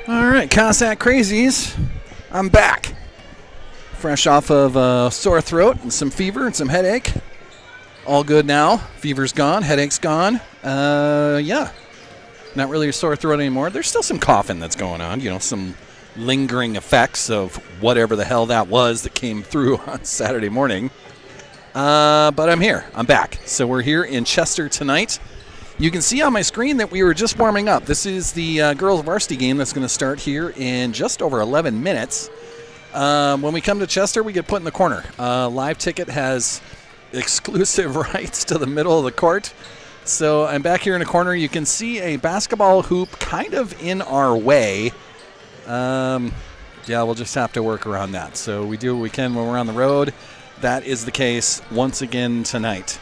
All right, Cossack Crazies, I'm back. Fresh off of a sore throat and some fever and some headache. All good now. Fever's gone, headache's gone. Yeah, not really a sore throat anymore. There's still some coughing that's going on, some lingering effects of whatever the hell that was that came through on Saturday morning. But I'm here. I'm back. So we're here in Chester tonight. You can see on my screen that we were just warming up. This is the girls varsity game that's going to start here in just over 11 minutes. When we come to Chester, we get put in the corner. Live Ticket has exclusive rights to the middle of the court. So I'm back here in the corner. You can see a basketball hoop kind of in our way. Yeah, we'll just have to work around that. So we do what we can when we're on the road. That is the case once again tonight.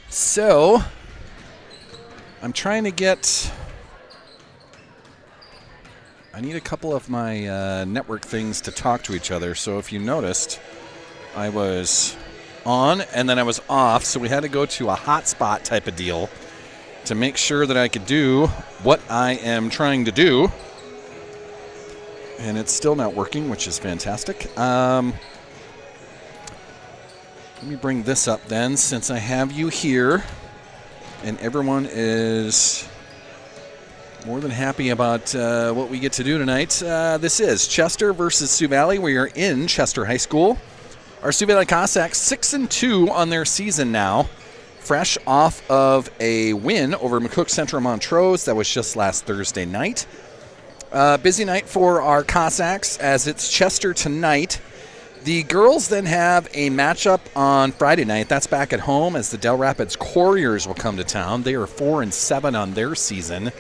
So, I'm trying to get... I need a couple of my network things to talk to each other. So if you noticed, I was on and then I was off. So we had to go to a hotspot type of deal to make sure that I could do what I am trying to do. And it's still not working, which is fantastic. Let me bring this up then, since I have you here, and everyone is more than happy about what we get to do tonight. This is Chester versus Sioux Valley. We are in Chester High School. Our Sioux Valley Cossacks 6-2 on their season now, fresh off of a win over McCook Central Montrose. That was just last Thursday night. Busy night for our Cossacks as it's Chester tonight. The girls then have a matchup on Friday night. That's back at home as the Del Rapids Couriers will come to town. They are 4-7 on their season.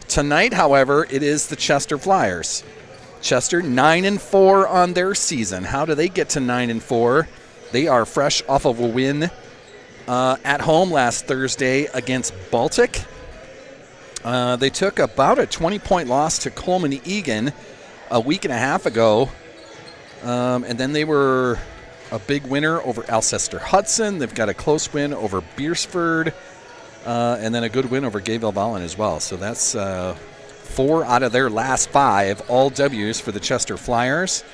Tonight, however, it is the Chester Flyers. Chester 9-4 on their season. How do they get to 9-4? They are fresh off of a win at home last Thursday against Baltic. They took about a 20-point loss to Coleman Egan a week and a half ago. And then they were a big winner over Alcester Hudson. They've got a close win over Beersford, and then a good win over Gayville Vollen as well. So that's 4 out of their last 5, all W's for the Chester Flyers.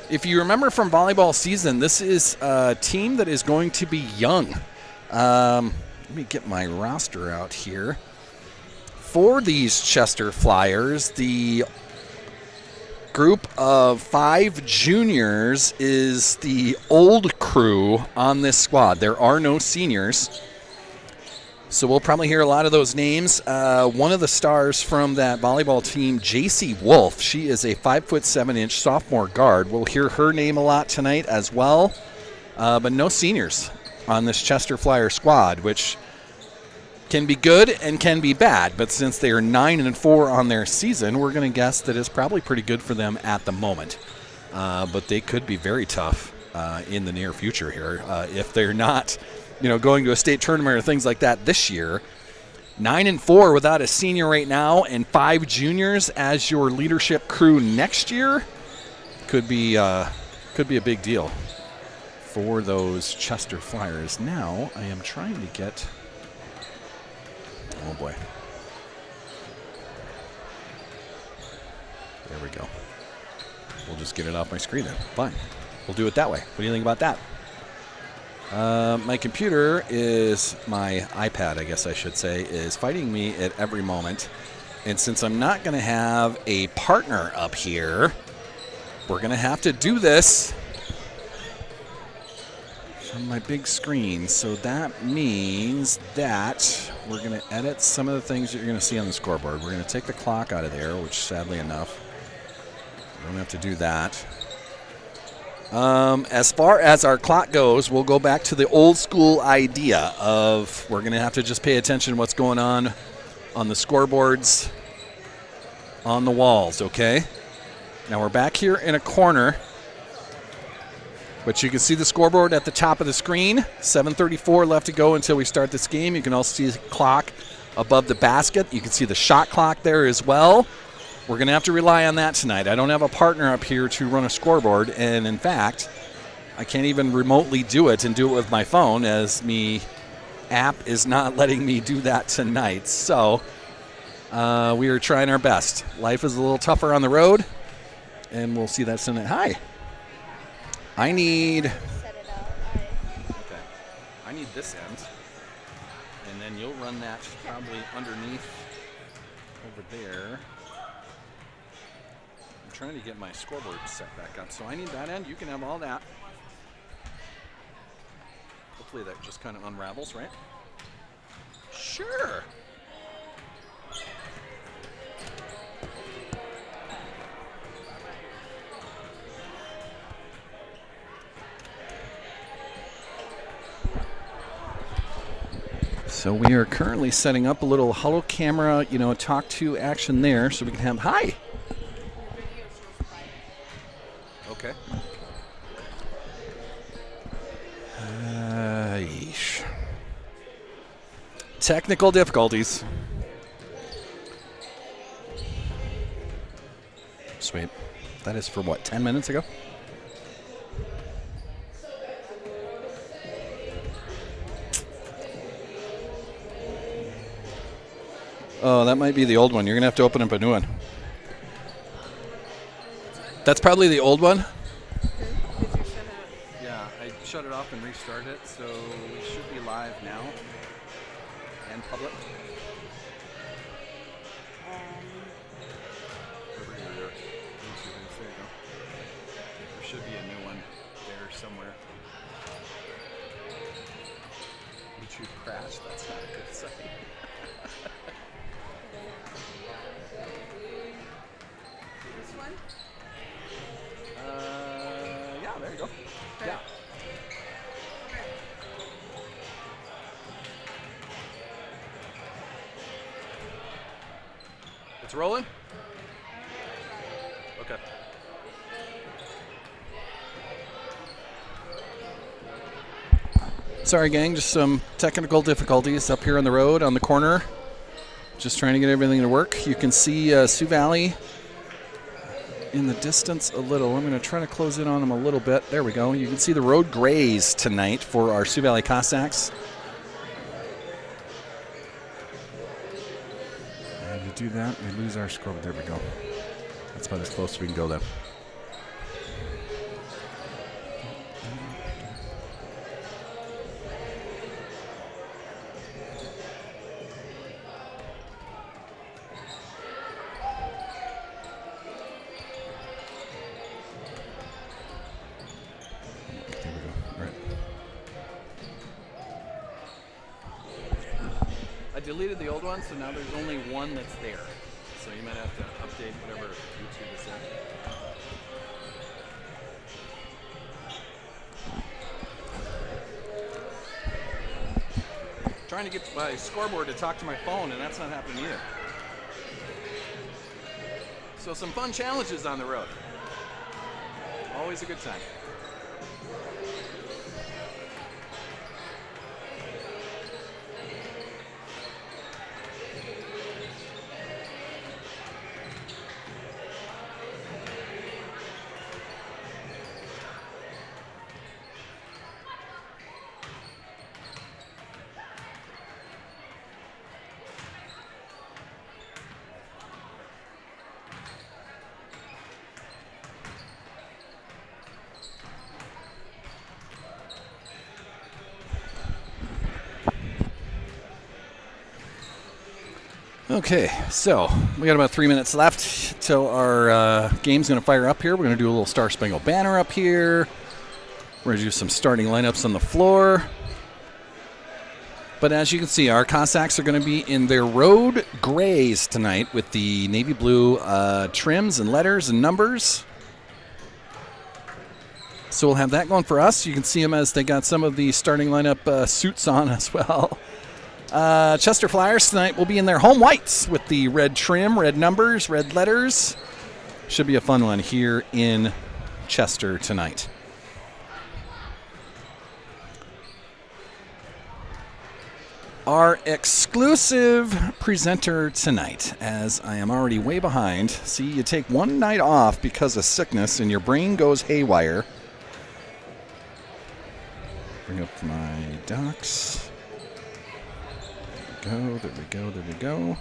If you remember from volleyball season, this is a team that is going to be young. Let me get my roster out here. For these Chester Flyers, the group of 5 juniors is the old crew on this squad. There are no seniors, so we'll probably hear a lot of those names. One of the stars from that volleyball team, JC Wolf, she is a 5'7" sophomore guard. We'll hear her name a lot tonight as well, but no seniors on this Chester Flyer squad, which can be good and can be bad, but since they are 9-4 on their season, we're going to guess that it's probably pretty good for them at the moment. But they could be very tough in the near future here if they're not, going to a state tournament or things like that this year. 9-4 without a senior right now, and 5 juniors as your leadership crew next year could be a big deal for those Chester Flyers. Now I am trying to get. Oh, boy. There we go. We'll just get it off my screen then. Fine. We'll do it that way. What do you think about that? My computer is, my iPad, I guess I should say, is fighting me at every moment. And since I'm not going to have a partner up here, we're going to have to do this on my big screen. So that means that we're going to edit some of the things that you're going to see on the scoreboard. We're going to take the clock out of there, which sadly enough, we don't have to do that. As far as our clock goes, we'll go back to the old school idea of we're going to have to just pay attention to what's going on the scoreboards on the walls, okay? Now we're back here in a corner. But you can see the scoreboard at the top of the screen. 7:34 left to go until we start this game. You can also see the clock above the basket. You can see the shot clock there as well. We're going to have to rely on that tonight. I don't have a partner up here to run a scoreboard. And, in fact, I can't even remotely do it and do it with my phone as me app is not letting me do that tonight. So We are trying our best. Life is a little tougher on the road, and we'll see that tonight. Hi. I need... Okay. I need this end, and then you'll run that probably underneath over there. I'm trying to get my scoreboard set back up, so I need that end. You can have all that. Hopefully that just kind of unravels, right? Sure. So we are currently setting up a little huddle camera, talk to action there so we can have, hi. Okay. Yeesh. Technical difficulties. Sweet. That is for what, 10 minutes ago? Oh, that might be the old one. You're going to have to open up a new one. That's probably the old one. Yeah, I shut it off and restarted it, so we should be live now and public. Over here. There you go. There should be a new one there somewhere. YouTube crashed. That's not a good sign. There you go. Yeah. It's rolling? Okay. Sorry, gang. Just some technical difficulties up here on the road, on the corner. Just trying to get everything to work. You can see Sioux Valley in the distance a little. I'm going to try to close in on them a little bit. There we go. You can see the road grays tonight for our Sioux Valley Cossacks. And to do that, we lose our score. There we go. That's about as close as we can go then. I deleted the old one, so now there's only one that's there. So you might have to update whatever YouTube is in. Trying to get my scoreboard to talk to my phone, and that's not happening either. So some fun challenges on the road. Always a good time. Okay, so we got about 3 minutes left till our game's going to fire up here. We're going to do a little Star Spangled Banner up here. We're going to do some starting lineups on the floor. But as you can see, our Cossacks are going to be in their road grays tonight with the navy blue trims and letters and numbers. So we'll have that going for us. You can see them as they got some of the starting lineup suits on as well. Chester Flyers tonight will be in their home whites with the red trim, red numbers, red letters. Should be a fun one here in Chester tonight. Our exclusive presenter tonight, as I am already way behind. See, you take one night off because of sickness and your brain goes haywire. Bring up my docs. There we go.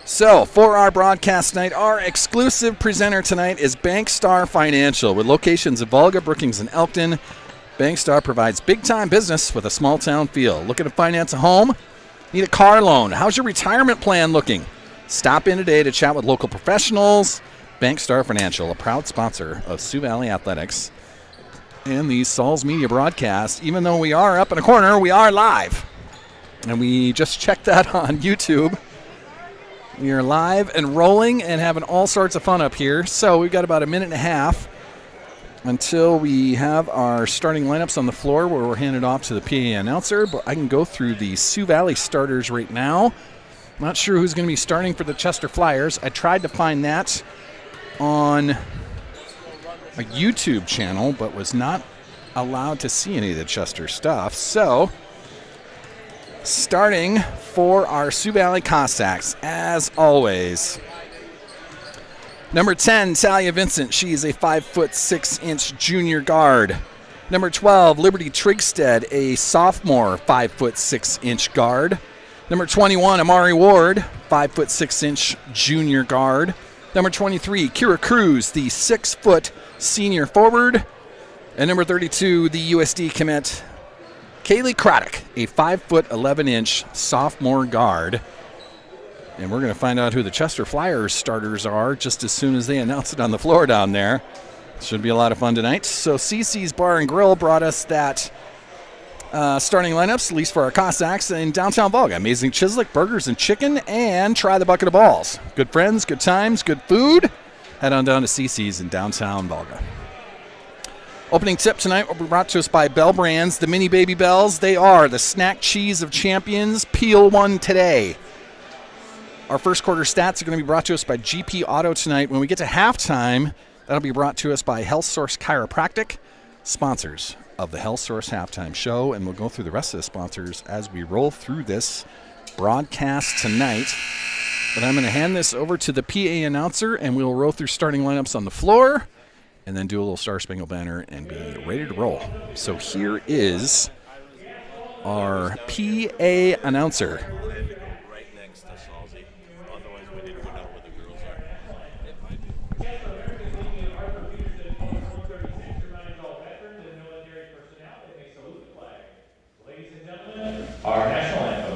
So, for our broadcast tonight, our exclusive presenter tonight is Bankstar Financial. With locations in Volga, Brookings, and Elkton, Bankstar provides big-time business with a small-town feel. Looking to finance a home? Need a car loan? How's your retirement plan looking? Stop in today to chat with local professionals. Bankstar Financial, a proud sponsor of Sioux Valley Athletics and the Sauls Media broadcast. Even though we are up in a corner, we are live. And we just checked that on YouTube. We are live and rolling and having all sorts of fun up here. So we've got about a minute and a half until we have our starting lineups on the floor where we're handed off to the PA announcer. But I can go through the Sioux Valley starters right now. Not sure who's going to be starting for the Chester Flyers. I tried to find that on a YouTube channel, but was not allowed to see any of the Chester stuff. So starting for our Sioux Valley Cossacks, as always, number 10, Talia Vincent. She is a 5'6" junior guard. Number 12, Liberty Trigstead, a sophomore 5'6" guard. Number 21, Amari Ward, 5'6" junior guard. Number 23, Kira Cruz, the 6' senior forward. And number 32, the USD commit, Kaylee Craddock, a 5'11" sophomore guard. And we're going to find out who the Chester Flyers starters are just as soon as they announce it on the floor down there. Should be a lot of fun tonight. So CC's Bar and Grill brought us that starting lineups, at least for our Cossacks in downtown Volga. Amazing Chislik, burgers and chicken, and try the bucket of balls. Good friends, good times, good food. Head on down to CC's in downtown Volga. Opening tip tonight will be brought to us by Bell Brands, the Mini Baby Bells. They are the snack cheese of champions. Peel one today. Our first quarter stats are going to be brought to us by GP Auto tonight. When we get to halftime, that'll be brought to us by Health Source Chiropractic, sponsors of the Health Source Halftime Show. And we'll go through the rest of the sponsors as we roll through this broadcast tonight. But I'm going to hand this over to the PA announcer, and we'll roll through starting lineups on the floor, and then do a little Star Spangled Banner and be ready to roll. So here is our PA announcer. Right next to Salzy. Otherwise, we need to go down where the girls are. Ladies and gentlemen, our national anthem.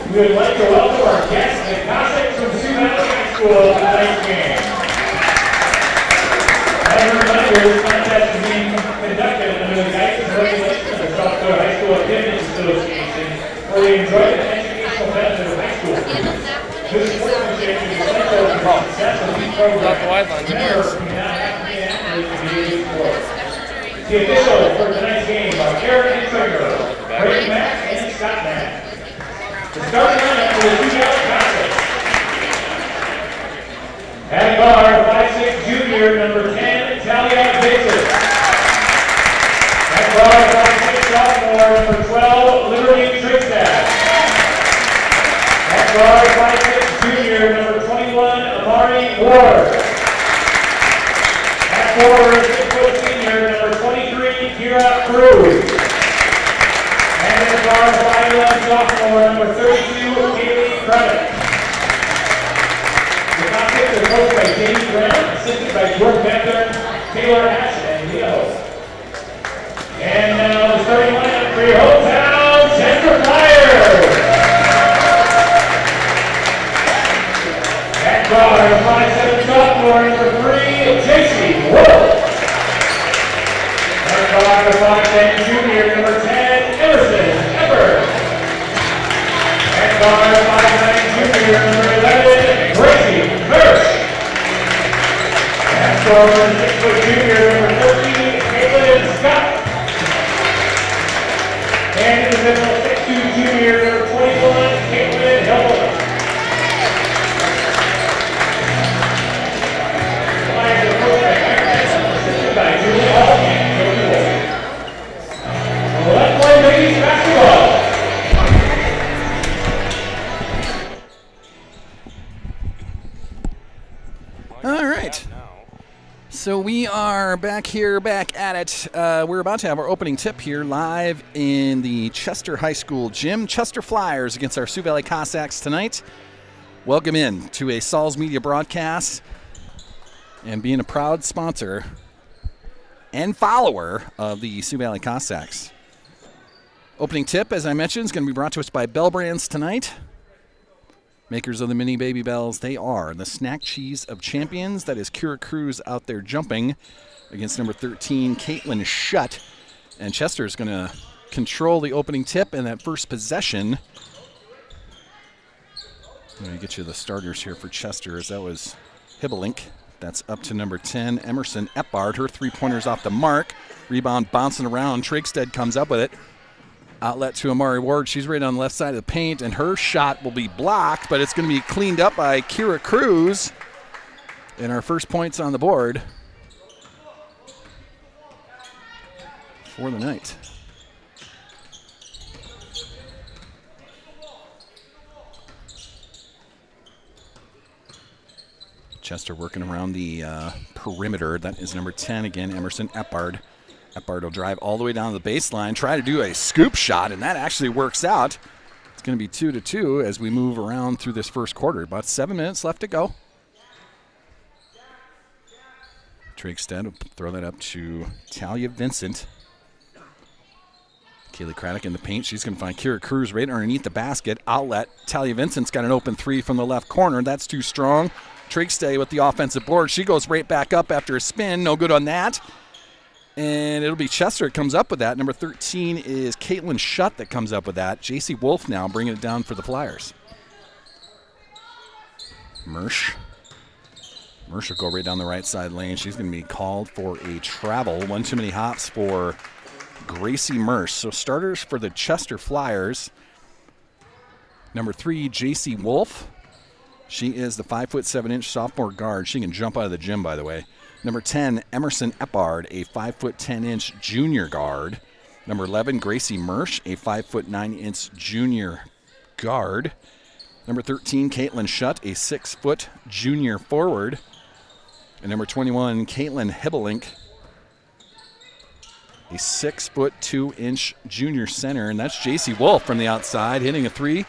We would like to welcome our guests and Cossacks from Sioux Valley High School to tonight's game. As a reminder, this contest is being conducted under the guidance and regulations of the South Dakota High School Attendance Association, where we enjoy the educational benefit of high school. This sportsmanship is essential to the success of each program. Remember, we cannot have to be an athlete to be in sport. The officials for tonight's game are Karen and Trigger, Ray Mack, and Scott Mack. The starting lineup for the Sioux Valley Cossacks. At guard, 5'6" junior, number 10, Talia Vincent. At guard, 5'6" sophomore, number 12, Liberty Trigstead. At guard, 5'6" junior, number 21, Amari Ward. At forward, 6' senior, number 23, Cruz. And in the guard, 5'11" sophomore, number 32, Kaylee Credit. The contest is coached by Jamie Graham, assisted by George Becker, Taylor Ash, and Leo. And now the starting lineup for your hometown Chester Flyers. At guard, 5'7" sophomore, number 3, JC Wolf. At guard, 5'10" junior, number 10, Emerson Ever. At guard, 5'9" junior, number 11, Gracie Hirsch. At guard, 6' junior, number 13, Caitlin Scott. And in the middle, 6'2" junior, number 21, Caitlin Helmer. Flyers are coached by Aaron, assisted by Julie Hall and Jody Wolf. Let's play ladies basketball. All right. So we are back at it. We're about to have our opening tip here live in the Chester High School gym. Chester Flyers against our Sioux Valley Cossacks tonight. Welcome in to a Sauls Media broadcast and being a proud sponsor and follower of the Sioux Valley Cossacks. Opening tip, as I mentioned, is going to be brought to us by Bell Brands tonight. Makers of the mini baby bells, they are the snack cheese of champions. That is Kira Cruz out there jumping against number 13, Caitlin Shutt. And Chester is going to control the opening tip and that first possession. Let me get you the starters here for Chester, as that was Hibelink. That's up to number 10, Emerson Eppard. Her three-pointers off the mark. Rebound bouncing around. Trigstead comes up with it. Outlet to Amari Ward. She's right on the left side of the paint, and her shot will be blocked, but it's going to be cleaned up by Kira Cruz. And our first points on the board for the night. Chester working around the perimeter. That is number 10 again, Emerson Eppard. Eppard will drive all the way down to the baseline, try to do a scoop shot, and that actually works out. It's going to be 2-2 as we move around through this first quarter. About 7 minutes left to go. Trigstead will throw that up to Talia Vincent. Kaylee Craddock in the paint. She's going to find Kira Cruz right underneath the basket. Outlet. Talia Vincent's got an open three from the left corner. That's too strong. Trigstead with the offensive board. She goes right back up after a spin. No good on that. And it'll be Chester that comes up with that. Number 13 is Caitlin Shutt that comes up with that. JC Wolf now bringing it down for the Flyers. Mersch will go right down the right side lane. She's going to be called for a travel. One too many hops for Gracie Mersch. So starters for the Chester Flyers. Number 3, JC Wolf. She is the 5'7" sophomore guard. She can jump out of the gym, by the way. Number 10, Emerson Eppard, a 5'10" junior guard. Number 11, Gracie Mersch, a 5'9" junior guard. Number 13, Caitlin Shutt, a 6' junior forward. And number 21, Caitlin Hibelink, a 6'2" junior center. And that's JC Wolf from the outside hitting a three.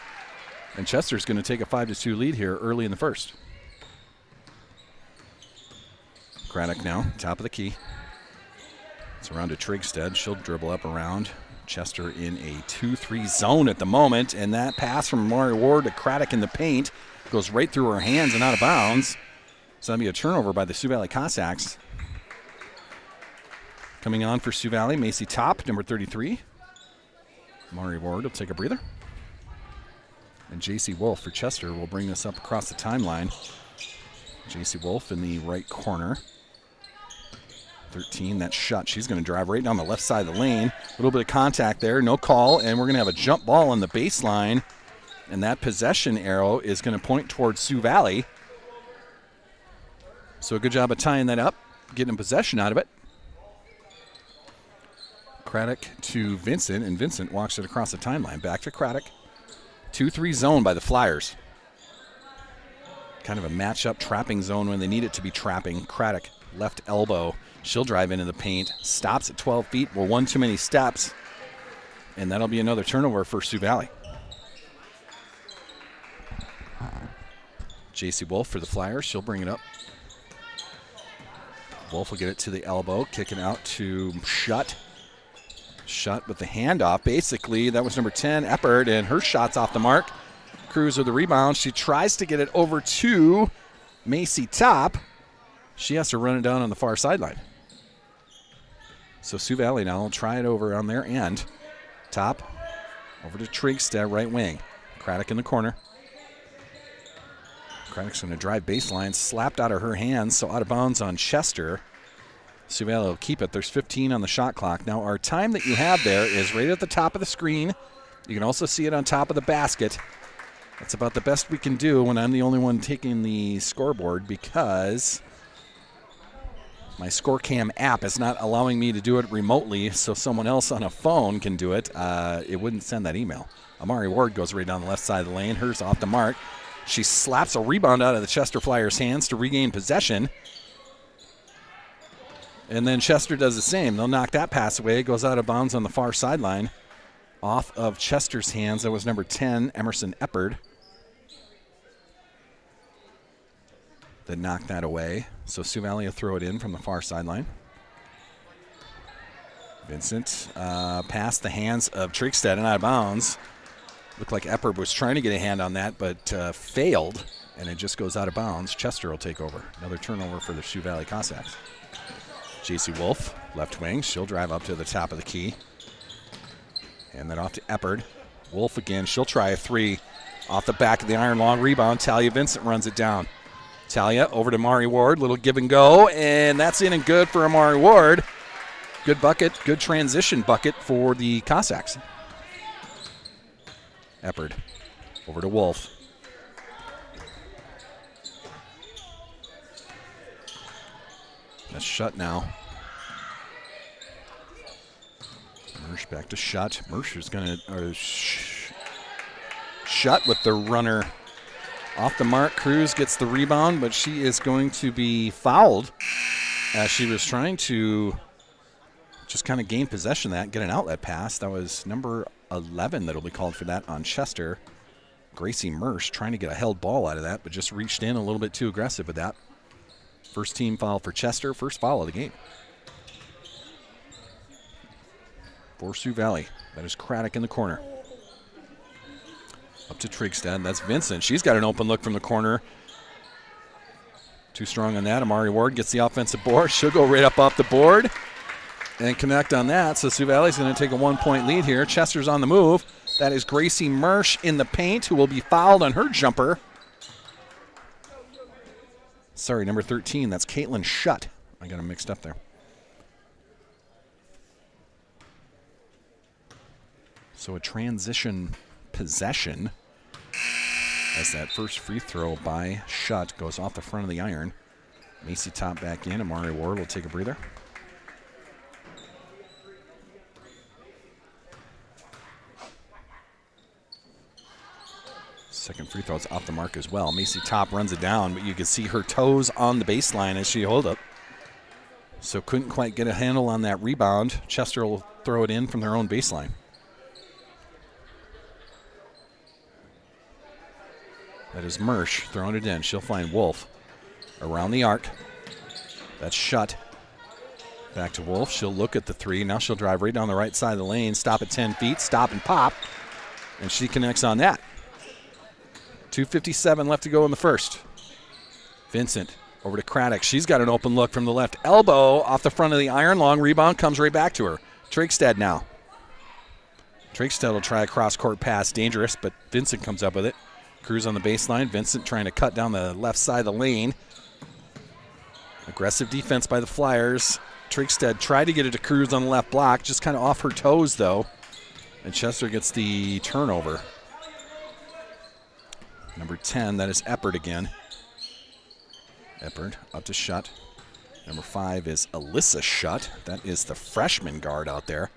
And Chester's going to take a 5-2 lead here early in the first. Craddock now, top of the key. It's around to Trigstead. She'll dribble up around. Chester in a 2-3 zone at the moment. And that pass from Amari Ward to Craddock in the paint goes right through her hands and out of bounds. So that'll be a turnover by the Sioux Valley Cossacks. Coming on for Sioux Valley, Macy Top, number 33. Amari Ward will take a breather. And JC Wolf for Chester will bring this up across the timeline. JC Wolf in the right corner. 13, that shot. She's going to drive right down the left side of the lane. A little bit of contact there, no call, and we're going to have a jump ball on the baseline. And that possession arrow is going to point towards Sioux Valley. So a good job of tying that up, getting possession out of it. Craddock to Vincent, and Vincent walks it across the timeline. Back to Craddock. 2-3 zone by the Flyers. Kind of a matchup trapping zone when they need it to be trapping. Craddock, left elbow. She'll drive into the paint. Stops at 12 feet. Well, one too many steps. And that'll be another turnover for Sioux Valley. J.C. Wolf for the Flyers. She'll bring it up. Wolf will get it to the elbow. Kicking out to Shutt. Shutt with the handoff. Basically, that was number 10, Eppert, and her shot's off the mark. Cruz with the rebound. She tries to get it over to Macy Top. She has to run it down on the far sideline. So Sioux Valley now will try it over on their end. Top over to Trigstad, right wing. Craddock in the corner. Craddock's going to drive baseline, slapped out of her hands, so out of bounds on Chester. Sioux Valley will keep it. There's 15 on the shot clock. Now our time that you have there is right at the top of the screen. You can also see it on top of the basket. That's about the best we can do when I'm the only one taking the scoreboard because my SportCam app is not allowing me to do it remotely, so someone else on a phone can do it. It wouldn't send that email. Amari Ward goes right down the left side of the lane. Hers off the mark. She slaps a rebound out of the Chester Flyers' hands to regain possession. And then Chester does the same. They'll knock that pass away. It goes out of bounds on the far sideline. Off of Chester's hands. That was number 10, Emerson Eppard. They knocked that away. So Sioux Valley will throw it in from the far sideline. Vincent past the hands of Trigstad and out of bounds. Looked like Eppard was trying to get a hand on that, but failed, and it just goes out of bounds. Chester will take over. Another turnover for the Sioux Valley Cossacks. J.C. Wolf, left wing. She'll drive up to the top of the key. Hand that off to Eppard. Wolf again. She'll try a three off the back of the iron. Long rebound. Talia Vincent runs it down. Talia over to Amari Ward. Little give and go, and that's in and good for Amari Ward. Good bucket. Good transition bucket for the Cossacks. Eppard over to Wolf. That's Shutt now. Mersch back to Shutt. Mersch is going to Shutt with the runner off the mark. Cruz gets the rebound, but she is going to be fouled as she was trying to just kind of gain possession of that, get an outlet pass. That was number 11 that'll be called for that on Chester. Gracie Mersch trying to get a held ball out of that, but just reached in a little bit too aggressive with that. First team foul for Chester, first foul of the game. For Sioux Valley, that is Craddock in the corner. Up to Trigstad, that's Vincent. She's got an open look from the corner. Too strong on that. Amari Ward gets the offensive board. She'll go right up off the board and connect on that. So Sioux Valley's going to take a 1-point lead here. Chester's on the move. That is Gracie Mersch in the paint, who will be fouled on her jumper. Sorry, number 13. That's Caitlin Shutt. I got them mixed up there. So a transition possession as that first free throw by Shutt goes off the front of the iron. Macy Top back in. Amari Ward will take a breather. Second free throw is off the mark as well. Macy Top runs it down, but you can see her toes on the baseline as she hold up. So couldn't quite get a handle on that rebound. Chester will throw it in from their own baseline. That is Mersch throwing it in. She'll find Wolf around the arc. That's Shutt. Back to Wolf. She'll look at the three. Now she'll drive right down the right side of the lane. Stop at 10 feet. Stop and pop. And she connects on that. 2:57 left to go in the first. Vincent over to Craddock. She's got an open look from the left elbow off the front of the iron. Long rebound comes right back to her. Trigstad now. Trigstad will try a cross-court pass. Dangerous, but Vincent comes up with it. Cruz on the baseline. Vincent trying to cut down the left side of the lane. Aggressive defense by the Flyers. Trigstad tried to get it to Cruz on the left block. Just kind of off her toes, though. And Chester gets the turnover. Number 10, that is Eppard again. Eppard up to Shutt. Number 5 is Alyssa Shutt. That is the freshman guard out there.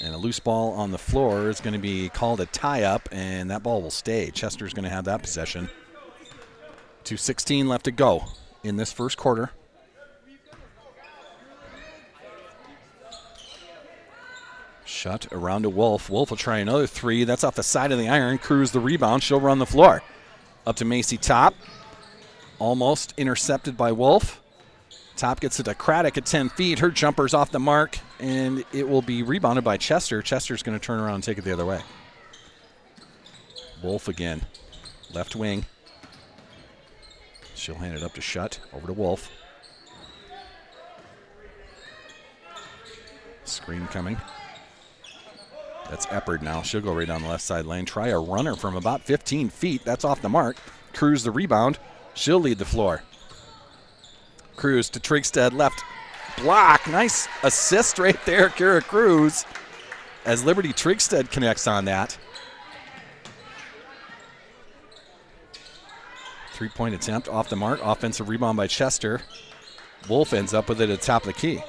And a loose ball on the floor is going to be called a tie-up, and that ball will stay. Chester's going to have that possession. 2:16 left to go in this first quarter. Shut around to Wolf. Wolf will try another three. That's off the side of the iron. Cruz the rebound. She'll run the floor. Up to Macy Top. Almost intercepted by Wolf. Top gets it to Craddock at 10 feet. Her jumper's off the mark, and it will be rebounded by Chester. Chester's going to turn around and take it the other way. Wolf again. Left wing. She'll hand it up to Shutt. Over to Wolf. Screen coming. That's Eppard now. She'll go right down the left side lane. Try a runner from about 15 feet. That's off the mark. Cruz the rebound. She'll lead the floor. Cruz to Trigstead. Left block. Nice assist right there, Kara Cruz, as Liberty Trigstead connects on that. 3-point attempt off the mark. Offensive rebound by Chester. Wolf ends up with it at the top of the key.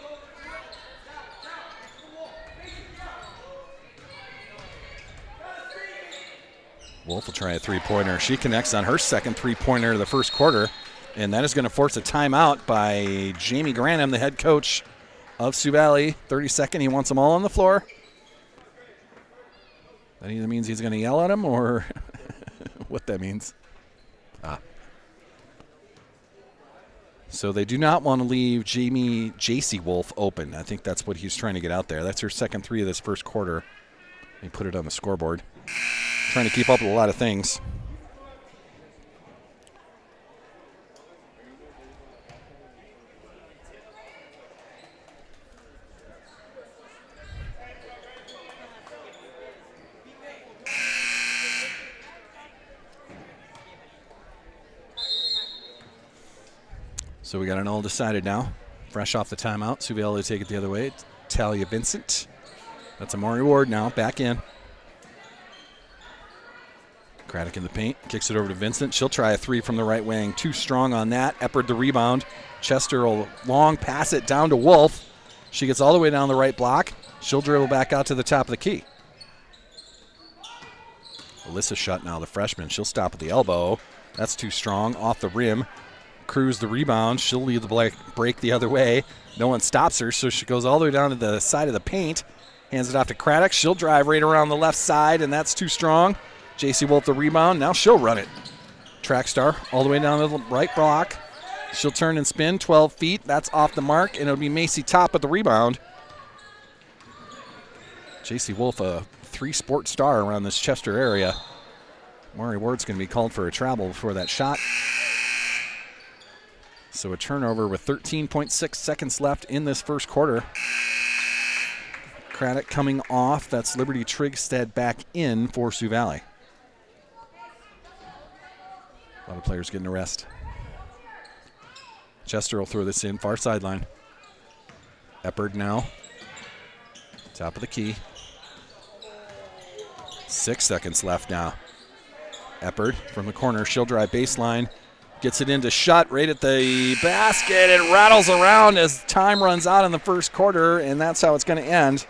Wolf will try a three-pointer. She connects on her second three-pointer of the first quarter, and that is going to force a timeout by Jamie Granham, the head coach of Sioux Valley. 32nd, he wants them all on the floor. That either means he's going to yell at them or what that means. So they do not want to leave J.C. Wolf open. I think that's what he's trying to get out there. That's her second three of this first quarter. They put it on the scoreboard. Trying to keep up with a lot of things. So we got it all decided now. Fresh off the timeout. Sioux Valley to take it the other way. Talia Vincent. That's Amari Ward now. Back in. Craddock in the paint. Kicks it over to Vincent. She'll try a three from the right wing. Too strong on that. Eppard the rebound. Chester will long pass it down to Wolf. She gets all the way down the right block. She'll dribble back out to the top of the key. Alyssa Shutt now, the freshman. She'll stop at the elbow. That's too strong. Off the rim. Cruz the rebound. She'll leave the break the other way. No one stops her, so she goes all the way down to the side of the paint. Hands it off to Craddock. She'll drive right around the left side, and that's too strong. J.C. Wolf the rebound. Now she'll run it. Track star all the way down the right block. She'll turn and spin 12 feet. That's off the mark, and it'll be Macy Top at the rebound. J.C. Wolf, a three-sport star around this Chester area. Maury Ward's going to be called for a travel before that shot. So a turnover with 13.6 seconds left in this first quarter. Craddock coming off. That's Liberty Trigstead back in for Sioux Valley. A lot of players getting a rest. Chester will throw this in, far sideline. Eppard now. Top of the key. 6 seconds left now. Eppard from the corner. She'll drive baseline. Gets it into Shutt right at the basket. It rattles around as time runs out in the first quarter, and that's how it's going to end.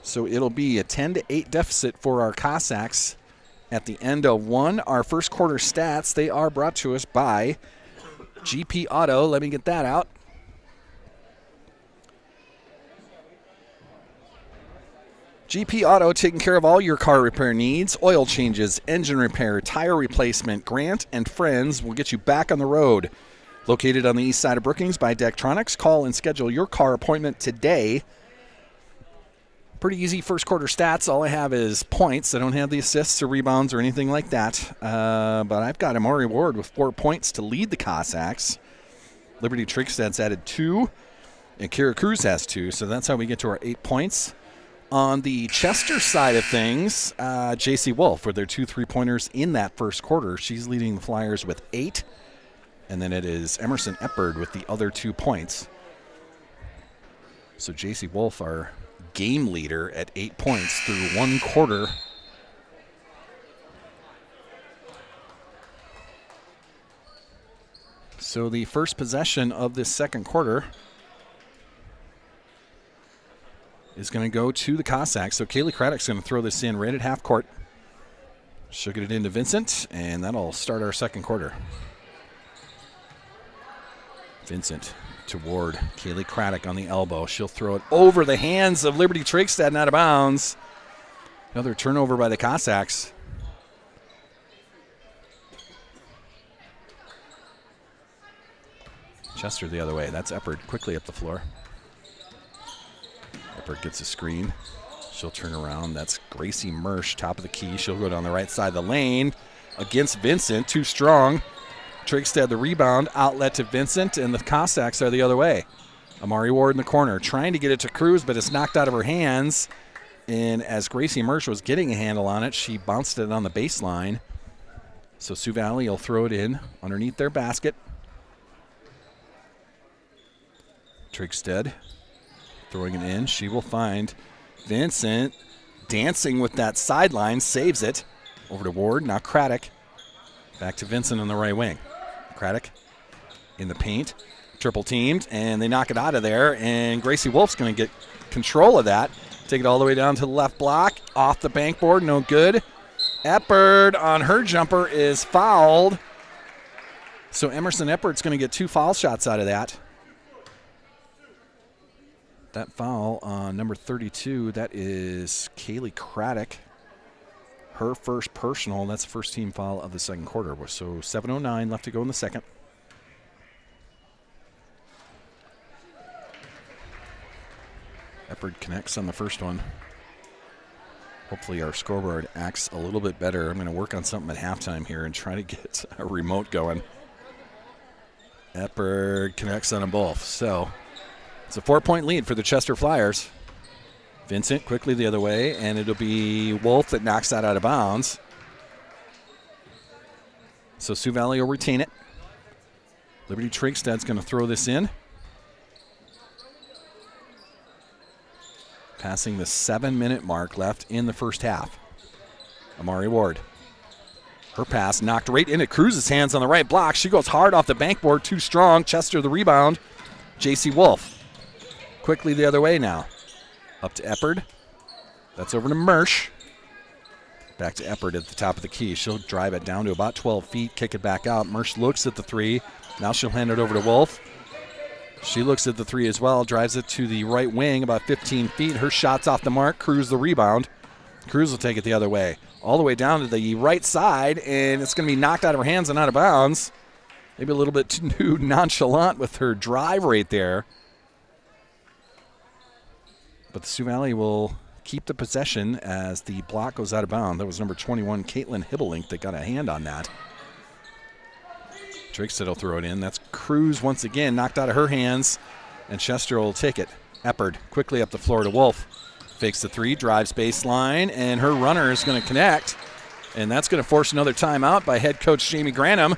So it'll be a 10-8 deficit for our Cossacks at the end of one. Our first quarter stats, they are brought to us by GP Auto. Let me get that out. GP Auto, taking care of all your car repair needs, oil changes, engine repair, tire replacement. Grant and Friends will get you back on the road. Located on the east side of Brookings by Daktronics. Call and schedule your car appointment today. Pretty easy first quarter stats. All I have is points. I don't have the assists or rebounds or anything like that. But I've got Amari Ward with 4 points to lead the Cossacks. Liberty Trigsted's added 2, and Kira Cruz has 2. So that's how we get to our 8 points. On the Chester side of things, J.C. Wolf with their 2 3-pointers in that first quarter. She's leading the Flyers with 8. And then it is Emerson Eppard with the other 2 points. So J.C. Wolf, our game leader, at 8 points through one quarter. So the first possession of this second quarter is going to go to the Cossacks. So Kaylee Craddock's going to throw this in right at half court. She'll get it into Vincent, and that'll start our second quarter. Vincent to Ward. Kaylee Craddock on the elbow. She'll throw it over the hands of Liberty Trigstad and out of bounds. Another turnover by the Cossacks. Chester the other way. That's Eppard quickly up the floor. Eppard gets a screen. She'll turn around. That's Gracie Mersch, top of the key. She'll go down the right side of the lane against Vincent. Too strong. Trigstad the rebound. Outlet to Vincent, and the Cossacks are the other way. Amari Ward in the corner, trying to get it to Cruz, but it's knocked out of her hands. And as Gracie Mersch was getting a handle on it, she bounced it on the baseline. So Sioux Valley will throw it in underneath their basket. Trigstad throwing it in. She will find Vincent dancing with that sideline, saves it. Over to Ward, now Craddock. Back to Vincent on the right wing. Craddock in the paint, triple teamed, and they knock it out of there, and Gracie Wolf's going to get control of that. Take it all the way down to the left block, off the bankboard, no good. Eppard on her jumper is fouled. So Emerson Eppard's going to get 2 foul shots out of that. That foul on number 32, that is Kaylee Craddock. Her first personal, that's the first team foul of the second quarter. So 7:09 left to go in the second. Eppard connects on the first one. Hopefully our scoreboard acts a little bit better. I'm going to work on something at halftime here and try to get a remote going. Eppard connects on them both. So it's a 4-point lead for the Chester Flyers. Vincent quickly the other way, and it'll be Wolf that knocks that out of bounds. So Sioux Valley will retain it. Liberty Trigstad's going to throw this in. Passing the 7-minute mark left in the first half. Amari Ward. Her pass knocked right into Cruz's hands on the right block. She goes hard off the bankboard, too strong. Chester the rebound. J.C. Wolf. Quickly the other way now. Up to Eppard. That's over to Mersch. Back to Eppard at the top of the key. She'll drive it down to about 12 feet, kick it back out. Mersch looks at the three. Now she'll hand it over to Wolf. She looks at the three as well, drives it to the right wing about 15 feet. Her shot's off the mark. Cruz the rebound. Cruz will take it the other way. All the way down to the right side, and it's going to be knocked out of her hands and out of bounds. Maybe a little bit too nonchalant with her drive right there. But the Sioux Valley will keep the possession as the block goes out of bounds. That was number 21, Caitlin Hibblink, that got a hand on that. Trigstad will throw it in. That's Cruz once again, knocked out of her hands, and Chester will take it. Eppard quickly up the floor to Wolf. Fakes the three, drives baseline, and her runner is going to connect. And that's going to force another timeout by head coach Jamie Granum.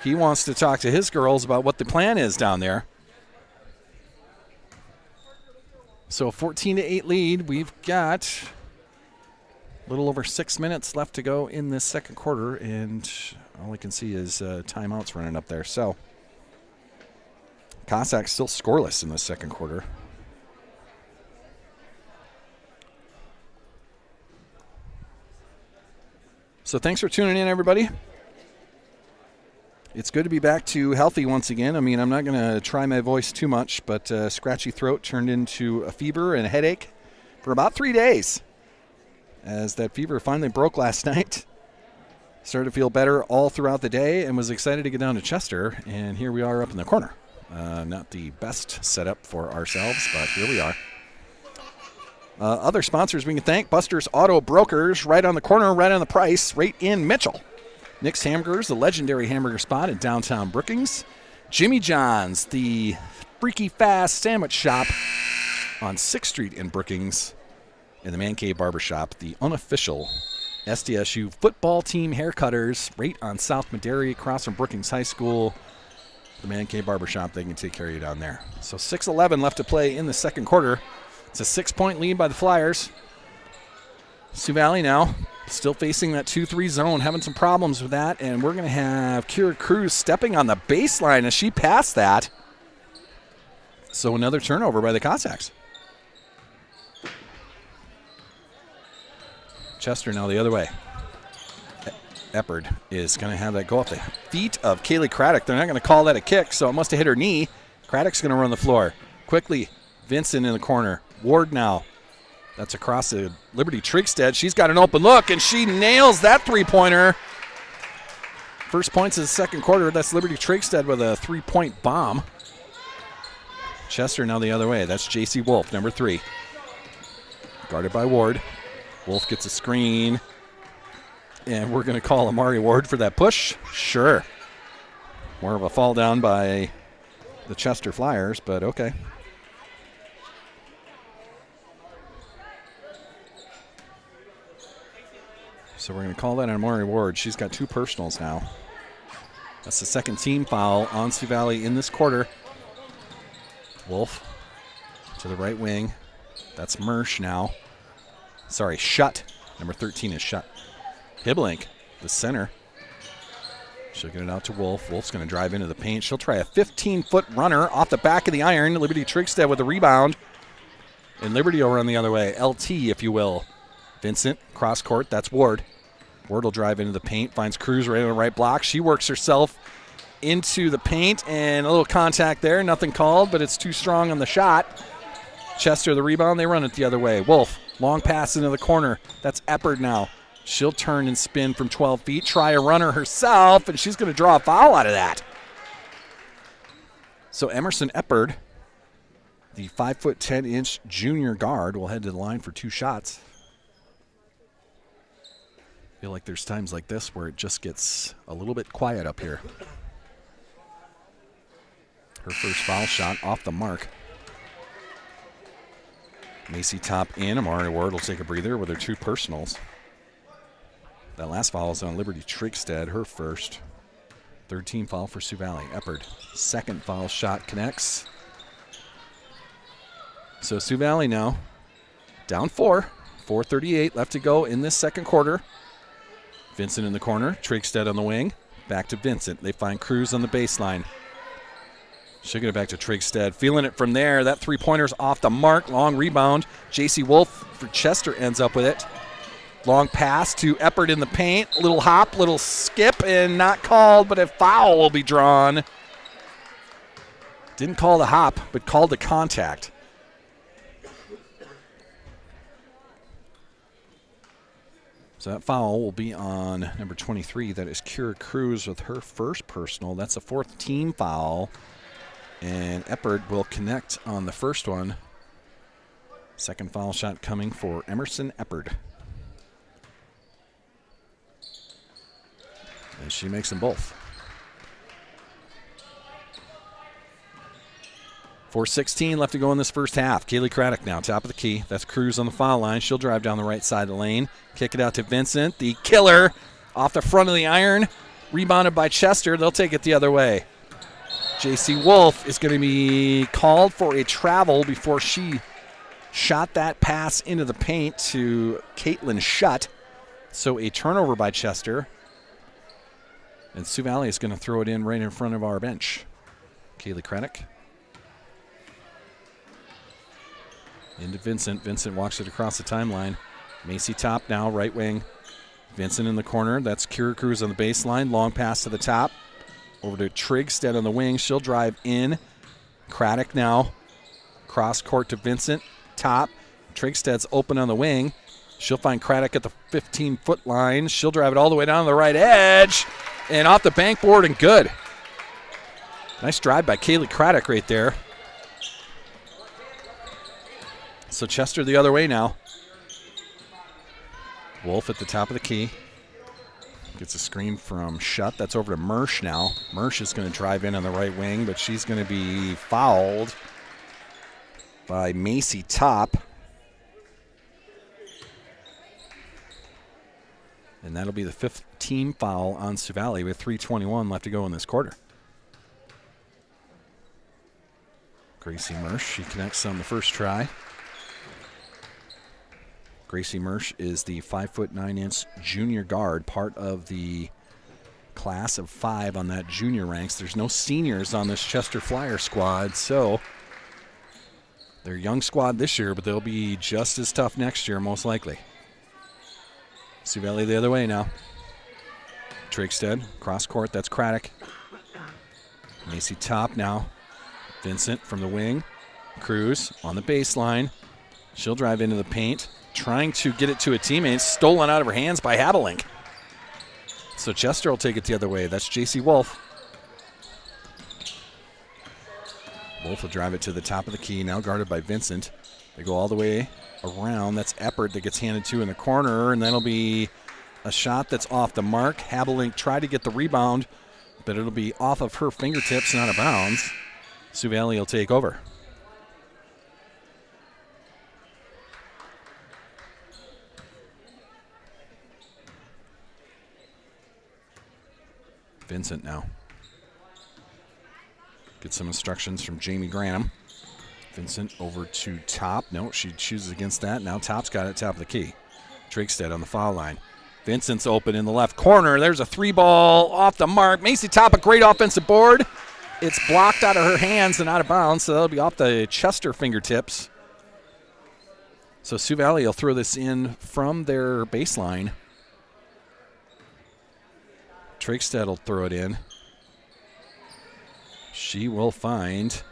He wants to talk to his girls about what the plan is down there. So a 14-8 lead. We've got a little over 6 minutes left to go in this second quarter, and all I can see is timeouts running up there. So Cossacks still scoreless in the second quarter. So thanks for tuning in, everybody. It's good to be back to healthy once again. I mean, I'm not going to try my voice too much, but scratchy throat turned into a fever and a headache for about 3 days. As that fever finally broke last night. Started to feel better all throughout the day and was excited to get down to Chester. And here we are up in the corner. Not the best setup for ourselves, but here we are. Other sponsors we can thank: Buster's Auto Brokers, right on the corner, right on the price, right in Mitchell. Nick's Hamburgers, the legendary hamburger spot in downtown Brookings. Jimmy John's, the freaky fast sandwich shop on 6th Street in Brookings. And the Man Cave Barbershop, the unofficial SDSU football team haircutters, right on South Madera, across from Brookings High School. The Man Cave Barbershop, they can take care of you down there. So 6:11 left to play in the second quarter. It's a 6-point lead by the Flyers. Sioux Valley now still facing that 2-3 zone, having some problems with that, and we're going to have Kira Cruz stepping on the baseline as she passed that. So another turnover by the Cossacks. Chester now the other way. Eppard is going to have that go off the feet of Kaylee Craddock. They're not going to call that a kick, so it must have hit her knee. Craddock's going to run the floor. Quickly, Vincent in the corner. Ward now. That's across to Liberty Trigstead. She's got an open look, and she nails that three-pointer. First points of the second quarter. That's Liberty Trigstead with a three-point bomb. Chester now the other way. That's J.C. Wolf, number 3. Guarded by Ward. Wolf gets a screen. And we're going to call Amari Ward for that push. Sure. More of a fall down by the Chester Flyers, but okay. So we're going to call that on Amari Ward. She's got 2 personals now. That's the second team foul on Sioux Valley in this quarter. Wolf to the right wing. That's Mersch now. Sorry, Shutt. Number 13 is Shutt. Hiblink, the center. She'll get it out to Wolf. Wolf's going to drive into the paint. She'll try a 15-foot runner off the back of the iron. Liberty Trigstead with the rebound. And Liberty will run the other way. LT, if you will. Vincent, cross court. That's Ward. Ward will drive into the paint. Finds Cruz right on the right block. She works herself into the paint. And a little contact there. Nothing called, but it's too strong on the shot. Chester, the rebound. They run it the other way. Wolf, long pass into the corner. That's Eppard now. She'll turn and spin from 12 feet, try a runner herself, and she's going to draw a foul out of that. So Emerson Eppard, the 5'10" junior guard, will head to the line for 2 shots. I feel like there's times like this where it just gets a little bit quiet up here. Her first foul shot off the mark. Macy top in. Amari Ward will take a breather with her 2 personals. That last foul is on Liberty Trigstead, her first. Third team foul for Sioux Valley. Eppard, second foul shot connects. So Sioux Valley now down 4. 4:38 left to go in this second quarter. Vincent in the corner. Trigstead on the wing. Back to Vincent. They find Cruz on the baseline. She'll get it back to Trigstead. Feeling it from there. That three-pointer's off the mark. Long rebound. J.C. Wolf for Chester ends up with it. Long pass to Eppard in the paint. Little hop, little skip, and not called, but a foul will be drawn. Didn't call the hop, but called the contact. So that foul will be on number 23. That is Kira Cruz with her first personal. That's a 4th team foul. And Eppard will connect on the first one. Second foul shot coming for Emerson Eppard. And she makes them both. 4:16 left to go in this first half. Kaylee Craddock now, top of the key. That's Cruz on the foul line. She'll drive down the right side of the lane. Kick it out to Vincent. The killer off the front of the iron. Rebounded by Chester. They'll take it the other way. J.C. Wolf is going to be called for a travel before she shot that pass into the paint to Caitlin Shutt. So a turnover by Chester. And Sioux Valley is going to throw it in right in front of our bench. Kaylee Craddock. Into Vincent. Vincent walks it across the timeline. Macy top now, right wing. Vincent in the corner. That's Kira Cruz on the baseline. Long pass to the top. Over to Trigstead on the wing. She'll drive in. Craddock now. Cross court to Vincent. Top. Trigstead's open on the wing. She'll find Craddock at the 15-foot line. She'll drive it all the way down to the right edge. And off the bank board and good. Nice drive by Kaylee Craddock right there. So Chester the other way now. Wolf at the top of the key. Gets a screen from Shutt. That's over to Mersch now. Mersch is going to drive in on the right wing, but she's going to be fouled by Macy Top. And that'll be the 5th team foul on Sioux Valley with 3:21 left to go in this quarter. Gracie Mersch, she connects on the first try. Gracie Mersch is the 5'9" junior guard, part of the class of 5 on that junior ranks. There's no seniors on this Chester Flyer squad, so they're a young squad this year, but they'll be just as tough next year, most likely. Sioux Valley the other way now. Trigstead, cross court, that's Craddock. Macy top now. Vincent from the wing. Cruz on the baseline. She'll drive into the paint, trying to get it to a teammate. Stolen out of her hands by Hadelink. So Chester will take it the other way. That's J.C. Wolf. Wolf will drive it to the top of the key, now guarded by Vincent. They go all the way around. That's Eppert that gets handed to in the corner, and that'll be a shot that's off the mark. Hadelink tried to get the rebound, but it'll be off of her fingertips and out of bounds. Sioux Valley will take over. Vincent now. Get some instructions from Jamie Granum. Vincent over to Top. No, she chooses against that. Now Top's got it top of the key. Trigstead on the foul line. Vincent's open in the left corner. There's a 3-ball off the mark. Macy Top, a great offensive board. It's blocked out of her hands and out of bounds, so that'll be off the Chester fingertips. So Sioux Valley will throw this in from their baseline. Trigstead will throw it in. She will find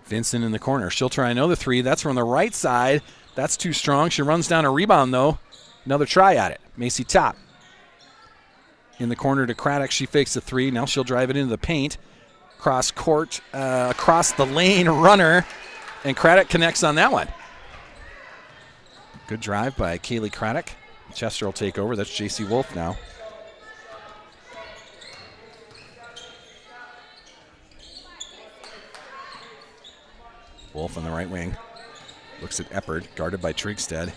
Vincent in the corner. She'll try another 3. That's from the right side. That's too strong. She runs down a rebound, though. Another try at it. Macy Top. In the corner to Craddock. She fakes the 3. Now she'll drive it into the paint. Cross court, across the lane runner. And Craddock connects on that one. Good drive by Kaylee Craddock. Chester will take over. That's J.C. Wolf now. Wolf on the right wing. Looks at Eppert, guarded by Trigstead.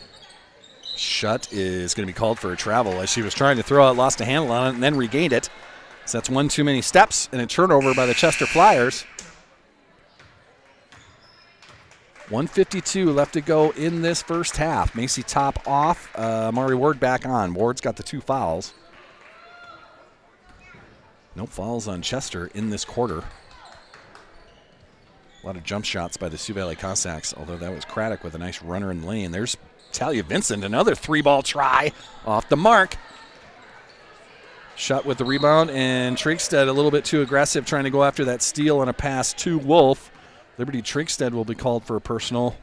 Shut is going to be called for a travel as she was trying to throw it, lost a handle on it, and then regained it. So that's one too many steps and a turnover by the Chester Flyers. 1:52 left to go in this first half. Macy Top off, Mari Ward back on. Ward's got the 2 fouls. No fouls on Chester in this quarter. A lot of jump shots by the Sioux Valley Cossacks, although that was Craddock with a nice runner in the lane. There's Talia Vincent, another 3-ball try off the mark. Shot with the rebound, and Trigstead a little bit too aggressive trying to go after that steal on a pass to Wolf. Liberty Trigstead will be called for a personal.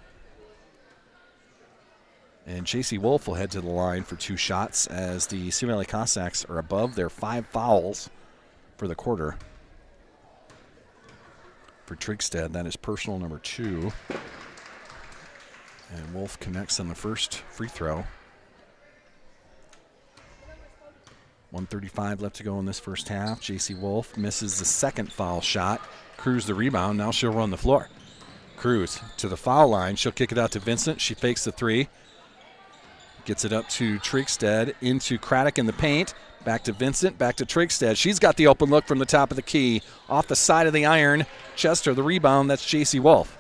And J.C. Wolf will head to the line for 2 shots as the Sioux Valley Cossacks are above their 5 fouls for the quarter. For Trigstead, that is personal number 2. And Wolf connects on the first free throw. 1:35 left to go in this first half. J.C. Wolf misses the second foul shot. Cruz the rebound. Now she'll run the floor. Cruz to the foul line. She'll kick it out to Vincent. She fakes the 3. Gets it up to Trigstead, into Craddock in the paint. Back to Vincent, back to Trigstead. She's got the open look from the top of the key. Off the side of the iron. Chester, the rebound. That's J.C. Wolf.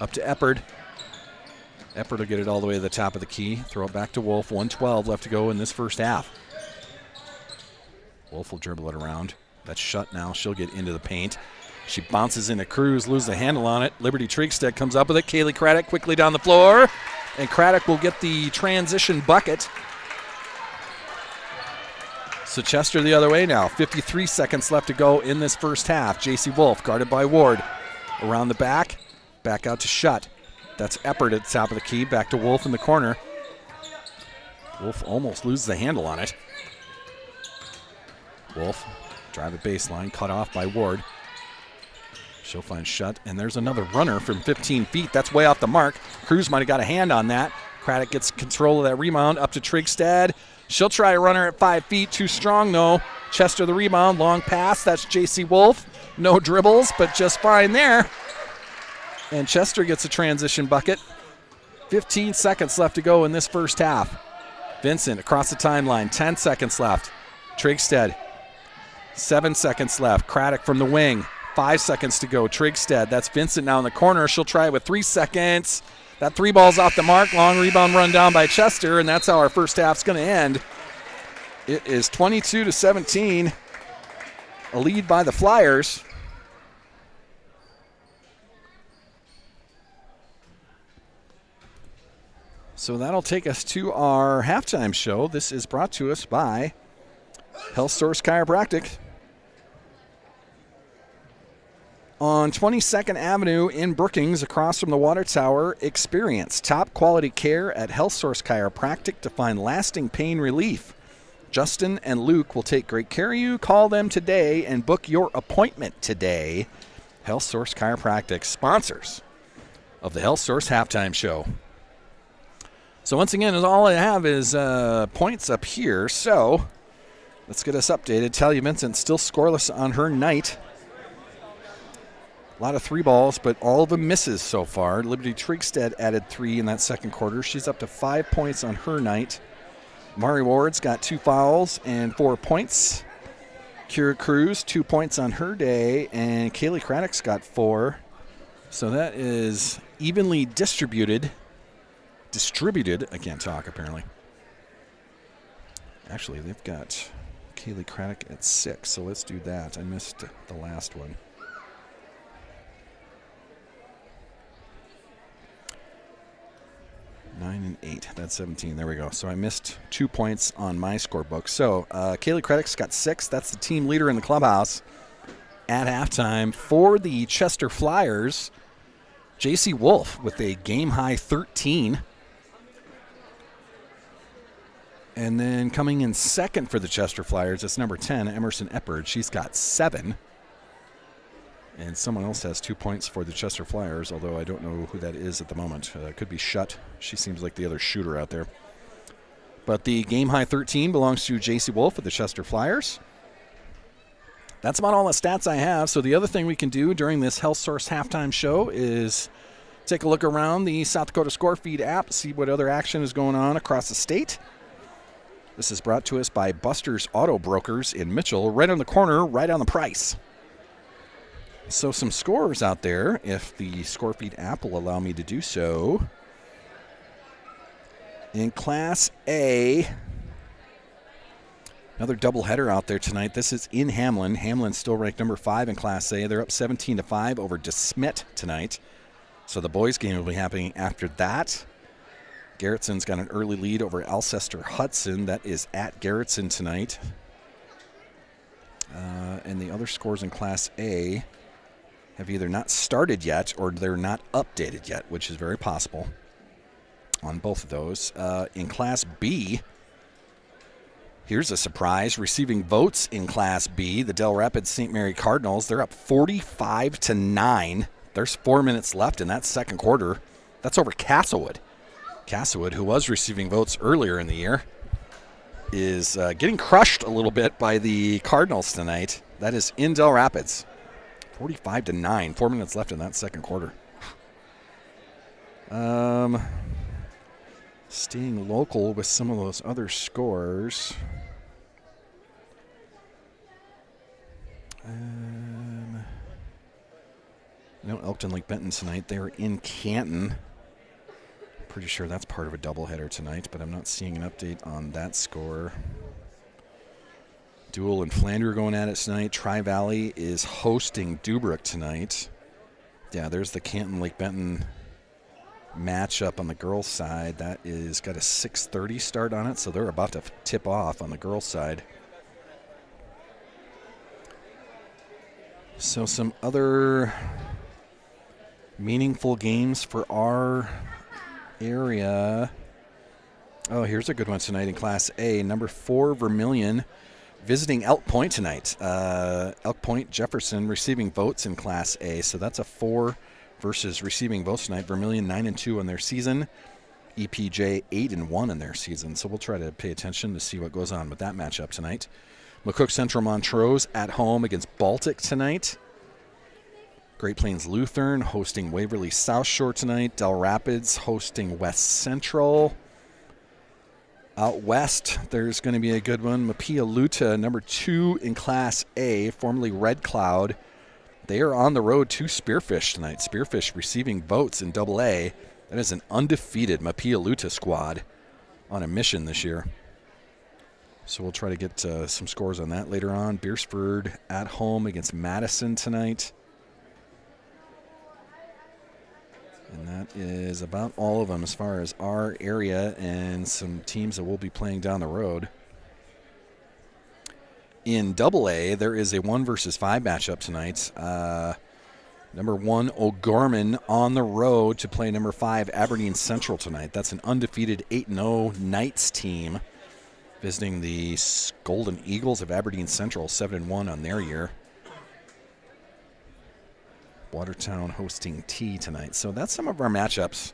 Up to Eppert. Eppert will get it all the way to the top of the key. Throw it back to Wolf. 1:12 left to go in this first half. Wolf will dribble it around. That's shut now. She'll get into the paint. She bounces into Cruz, loses the handle on it. Liberty Trigstead comes up with it. Kaylee Craddock quickly down the floor. And Craddock will get the transition bucket. So Chester the other way now. 53 seconds left to go in this first half. J.C. Wolf guarded by Ward. Around the back. Back out to Shutt. That's Eppert at the top of the key. Back to Wolf in the corner. Wolf almost loses the handle on it. Wolf, drive the baseline, cut off by Ward. She'll find Shutt, and there's another runner from 15 feet. That's way off the mark. Cruz might have got a hand on that. Craddock gets control of that rebound up to Trigstead. She'll try a runner at 5 feet. Too strong, though. Chester the rebound. Long pass. That's J.C. Wolf. No dribbles, but just fine there. And Chester gets a transition bucket. 15 seconds left to go in this first half. Vincent across the timeline. 10 seconds left. Trigstead. 7 seconds left. Craddock from the wing. 5 seconds to go. Trigstead. That's Vincent now in the corner. She'll try it with 3 seconds. That 3 ball's off the mark. Long rebound run down by Chester, and that's how our first half's going to end. It is 22-17. A lead by the Flyers. So that'll take us to our halftime show. This is brought to us by Health Source Chiropractic. On 22nd Avenue in Brookings, across from the Water Tower, experience top quality care at Health Source Chiropractic to find lasting pain relief. Justin and Luke will take great care of you. Call them today and book your appointment today. Health Source Chiropractic, sponsors of the Health Source Halftime Show. So once again, all I have is points up here. So let's get us updated. Talia Vincent still scoreless on her night. A lot of 3 balls, but all of them misses so far. Liberty Trigstead added 3 in that second quarter. She's up to 5 points on her night. Mari Ward's got 2 fouls and 4 points. Kira Cruz, 2 points on her day, and Kaylee Craddock's got 4. So that is evenly distributed. I can't talk, apparently. Actually, they've got Kaylee Craddock at 6, so let's do that. I missed the last one. 9 and 8. That's 17. There we go. So I missed 2 points on my scorebook. So Kaylee Craddock's got 6. That's the team leader in the clubhouse at halftime. For the Chester Flyers, J.C. Wolf with a game-high 13. And then coming in second for the Chester Flyers, it's number 10, Emerson Eppard. She's got 7. And someone else has 2 points for the Chester Flyers, although I don't know who that is at the moment. Could be Shutt. She seems like the other shooter out there. But the game-high 13 belongs to J.C. Wolf of the Chester Flyers. That's about all the stats I have. So the other thing we can do during this Health Source halftime show is take a look around the South Dakota Score Feed app, see what other action is going on across the state. This is brought to us by Buster's Auto Brokers in Mitchell, right on the corner, right on the price. So some scores out there, if the ScoreFeed app will allow me to do so. In Class A, another doubleheader out there tonight. This is in Hamlin. Hamlin's still ranked number 5 in Class A. They're up 17-5 over DeSmet tonight. So the boys' game will be happening after that. Garrettson's got an early lead over Alcester Hudson. That is at Garrettson tonight. And the other scores in Class A have either not started yet or they're not updated yet, which is very possible on both of those. In Class B, here's a surprise. Receiving votes in Class B, the Del Rapids St. Mary Cardinals, they're up 45-9. There's 4 minutes left in that second quarter. That's over Castlewood. Castlewood, who was receiving votes earlier in the year, is getting crushed a little bit by the Cardinals tonight. That is in Del Rapids. 45-9. 4 minutes left in that second quarter. Staying local with some of those other scores. No, Elkton Lake Benton tonight. They were in Canton. Pretty sure that's part of a doubleheader tonight, but I'm not seeing an update on that score. Dual and Flandre going at it tonight. Tri-Valley is hosting Dubrook tonight. Yeah, there's the Canton Lake Benton matchup on the girls' side. That is got a 6:30 start on it, so they're about to tip off on the girls' side. So some other meaningful games for our area. Oh, here's a good one tonight in Class A. Number 4, Vermilion, visiting Elk Point tonight. Elk Point Jefferson receiving votes in Class A. So that's a 4 versus receiving votes tonight. Vermilion 9-2 on their season. EPJ 8-1 in their season. So we'll try to pay attention to see what goes on with that matchup tonight. McCook Central Montrose at home against Baltic tonight. Great Plains Lutheran hosting Waverly South Shore tonight. Del Rapids hosting West Central. Out west, there's going to be a good one. Mapia-Luta, number 2 in Class A, formerly Red Cloud. They are on the road to Spearfish tonight. Spearfish receiving votes in Double A. That is an undefeated Mapia-Luta squad on a mission this year. So we'll try to get some scores on that later on. Beersford at home against Madison tonight. And that is about all of them as far as our area and some teams that we'll be playing down the road. In Double A, there is a 1 versus 5 matchup tonight. Number 1, O'Gorman on the road to play number 5, Aberdeen Central tonight. That's an undefeated 8-0 Knights team visiting the Golden Eagles of Aberdeen Central, 7-1 on their year. Watertown hosting T tonight. So that's some of our matchups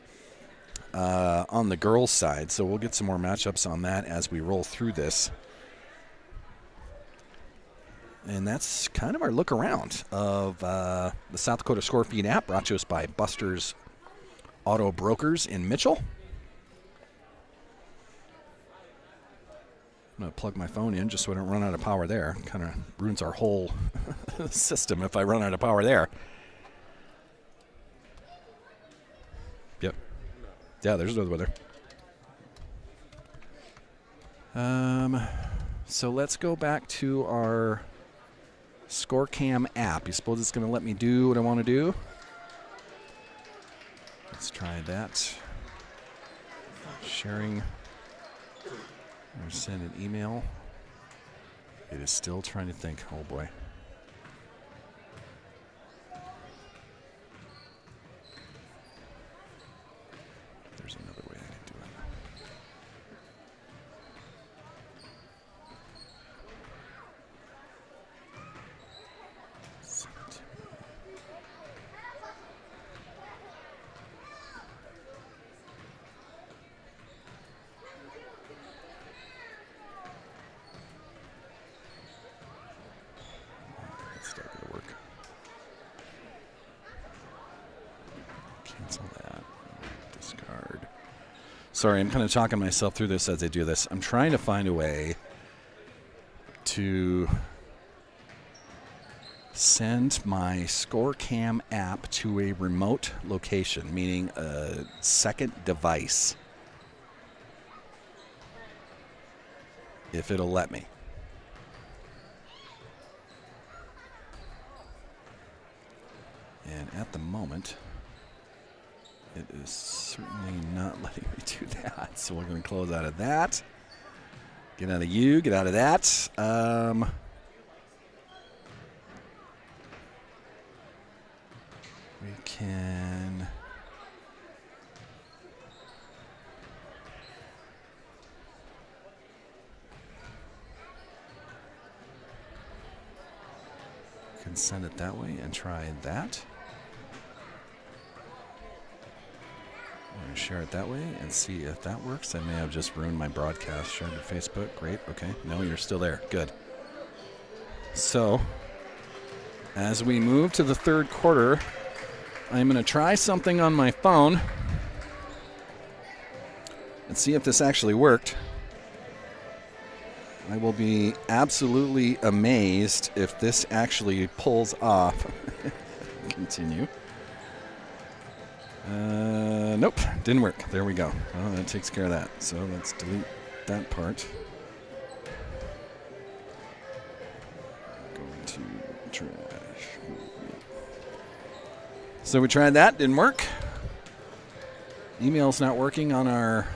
on the girls' side. So we'll get some more matchups on that as we roll through this. And that's kind of our look around of the South Dakota Scorefeed app, brought to us by Buster's Auto Brokers in Mitchell. I'm going to plug my phone in just so I don't run out of power there. Kind of ruins our whole system if I run out of power there. Yep. Yeah, there's no weather. So let's go back to our ScortCam app. You suppose it's going to let me do what I want to do? Let's try that. Sharing or send an email. It is still trying to think. Oh boy. There's another way I can do it. It's not going to work. Cancel that. Discard. Sorry, I'm kind of talking myself through this as I do this. I'm trying to find a way to send my ScortCam app to a remote location, meaning a second device, if it'll let me. And at the moment, it is certainly not letting me do that. So we're going to close out of that. Get out of you, get out of that. We can send it that way and try that. I'm going to share it that way and see if that works. I may have just ruined my broadcast. Shared to Facebook. Great. Okay. No, you're still there. Good. So, as we move to the third quarter, I'm going to try something on my phone and see if this actually worked. I will be absolutely amazed if this actually pulls off. Continue. Nope, didn't work. There we go. Well, that takes care of that. So let's delete that part. Going to trash. So we tried that, didn't work. Email's not working on our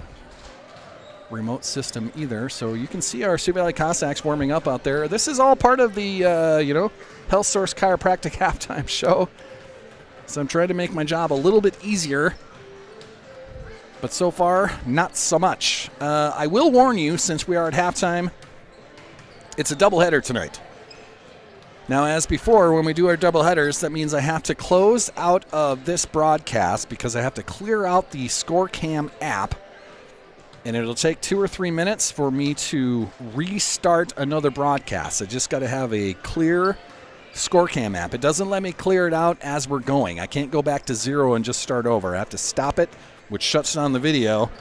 remote system either. So you can see our Sioux Valley Cossacks warming up out there. This is all part of the, Health Source Chiropractic halftime show. So I'm trying to make my job a little bit easier. But so far, not so much. I will warn you, since we are at halftime, it's a doubleheader tonight. Now, as before, when we do our doubleheaders, that means I have to close out of this broadcast because I have to clear out the ScortCam app. And it'll take 2 or 3 minutes for me to restart another broadcast. I just got to have a clear ScortCam app. It doesn't let me clear it out as we're going. I can't go back to 0 and just start over. I have to stop it, which shuts down the video,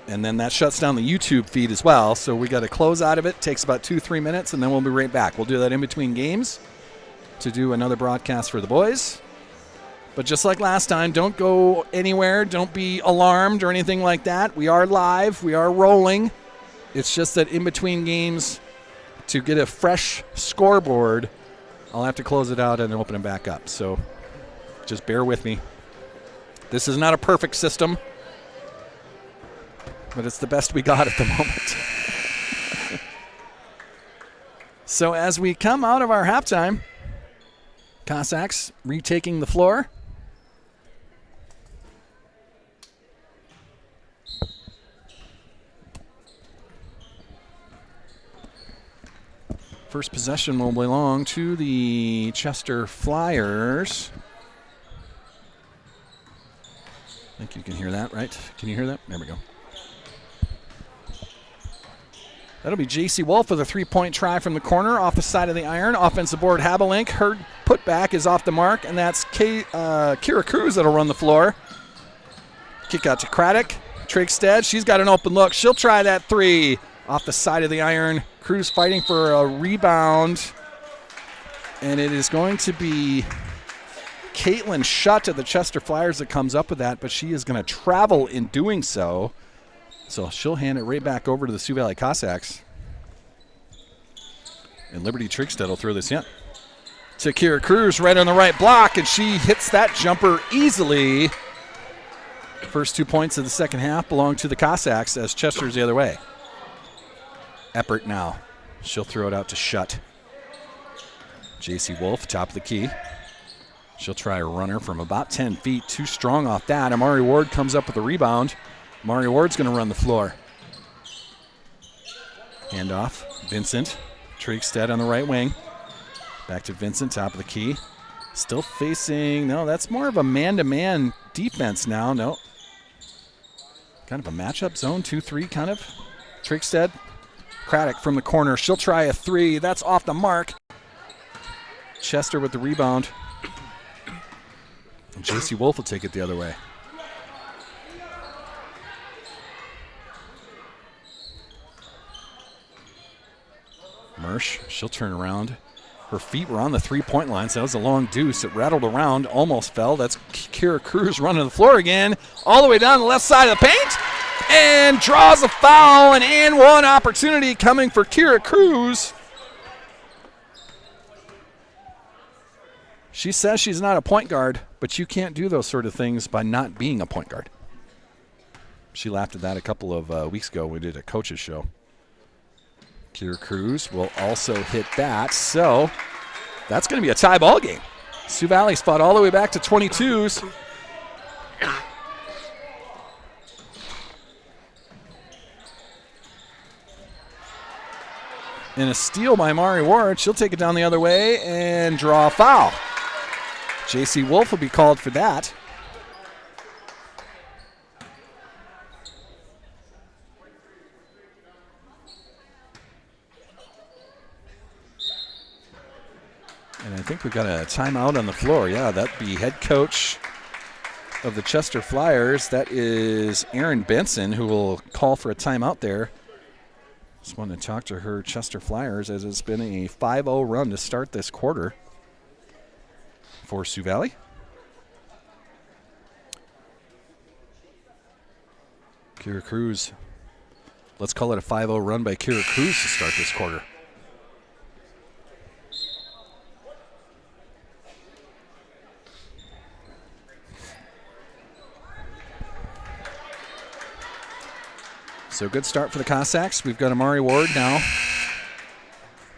and then that shuts down the YouTube feed as well. So we got to close out of it. Takes about 2-3 minutes, and then we'll be right back. We'll do that in between games to do another broadcast for the boys. But just like last time, don't go anywhere. Don't be alarmed or anything like that. We are live. We are rolling. It's just that in between games, to get a fresh scoreboard, I'll have to close it out and open it back up. So just bear with me. This is not a perfect system, but it's the best we got at the moment. So as we come out of our halftime, Cossacks retaking the floor. First possession will belong to the Chester Flyers. I think you can hear that, right? Can you hear that? There we go. That'll be J.C. Wolf with a three-point try from the corner off the side of the iron. Offensive board, Habalink. Her putback is off the mark, and that's Kira Cruz that'll run the floor. Kick out to Craddock. Trigstead, she's got an open look. She'll try that three off the side of the iron. Cruz fighting for a rebound, and it is going to be Caitlin Shutt of the Chester Flyers that comes up with that, but she is going to travel in doing so. So she'll hand it right back over to the Sioux Valley Cossacks. And Liberty Trigstead will throw this in. To Kira Cruz right on the right block, and she hits that jumper easily. First 2 points of the second half belong to the Cossacks as Chester's the other way. Eppert now. She'll throw it out to Shutt. J.C. Wolf, top of the key. She'll try a runner from about 10 feet. Too strong off that. Amari Ward comes up with a rebound. Amari Ward's going to run the floor. Handoff. Vincent. Trigstead on the right wing. Back to Vincent, top of the key. Still facing, no, that's more of a man-to-man defense now. No. Kind of a matchup zone, 2-3 kind of. Trigstead. Craddock from the corner. She'll try a three. That's off the mark. Chester with the rebound. And J.C. Wolf will take it the other way. Mersch, she'll turn around. Her feet were on the three-point line, so that was a long deuce. It rattled around, almost fell. That's Kira Cruz running the floor again, all the way down the left side of the paint, and draws a foul, and one opportunity coming for Kira Cruz. She says she's not a point guard, but you can't do those sort of things by not being a point guard. She laughed at that a couple of weeks ago when we did a coach's show. Kira Cruz will also hit that, so that's going to be a tie ball game. Sioux Valley's fought all the way back to 22s. And a steal by Mari Ward. She'll take it down the other way and draw a foul. J.C. Wolf will be called for that. And I think we've got a timeout on the floor. Yeah, that'd be head coach of the Chester Flyers. That is Aaron Benson, who will call for a timeout there. Just wanted to talk to her Chester Flyers as it's been a 5-0 run to start this quarter for Sioux Valley. Kira Cruz. Let's call it a 5-0 run by Kira Cruz to start this quarter. So good start for the Cossacks. We've got Amari Ward now.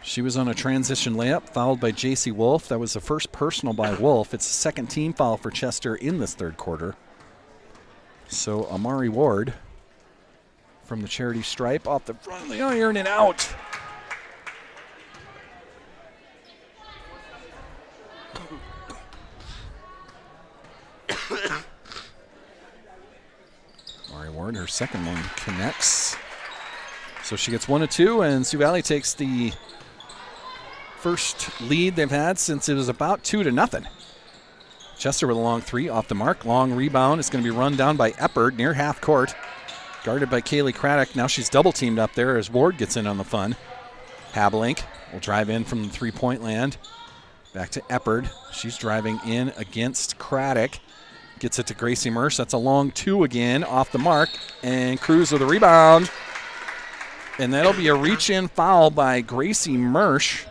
She was on a transition layup, fouled by J.C. Wolf. That was the first personal by Wolf. It's the second team foul for Chester in this third quarter. So Amari Ward from the charity stripe off the front of the iron and out. Ward, her second one connects. So she gets 1 of 2, and Sioux Valley takes the first lead they've had since it was about 2-0. Chester with a long three off the mark. Long rebound. It's going to be run down by Eppert near half court. Guarded by Kaylee Craddock. Now she's double teamed up there as Ward gets in on the fun. Habalink will drive in from the three-point land. Back to Eppert. She's driving in against Craddock. Gets it to Gracie Mersch. That's a long two again off the mark. And Cruz with a rebound. And that'll be a reach-in foul by Gracie Mersch.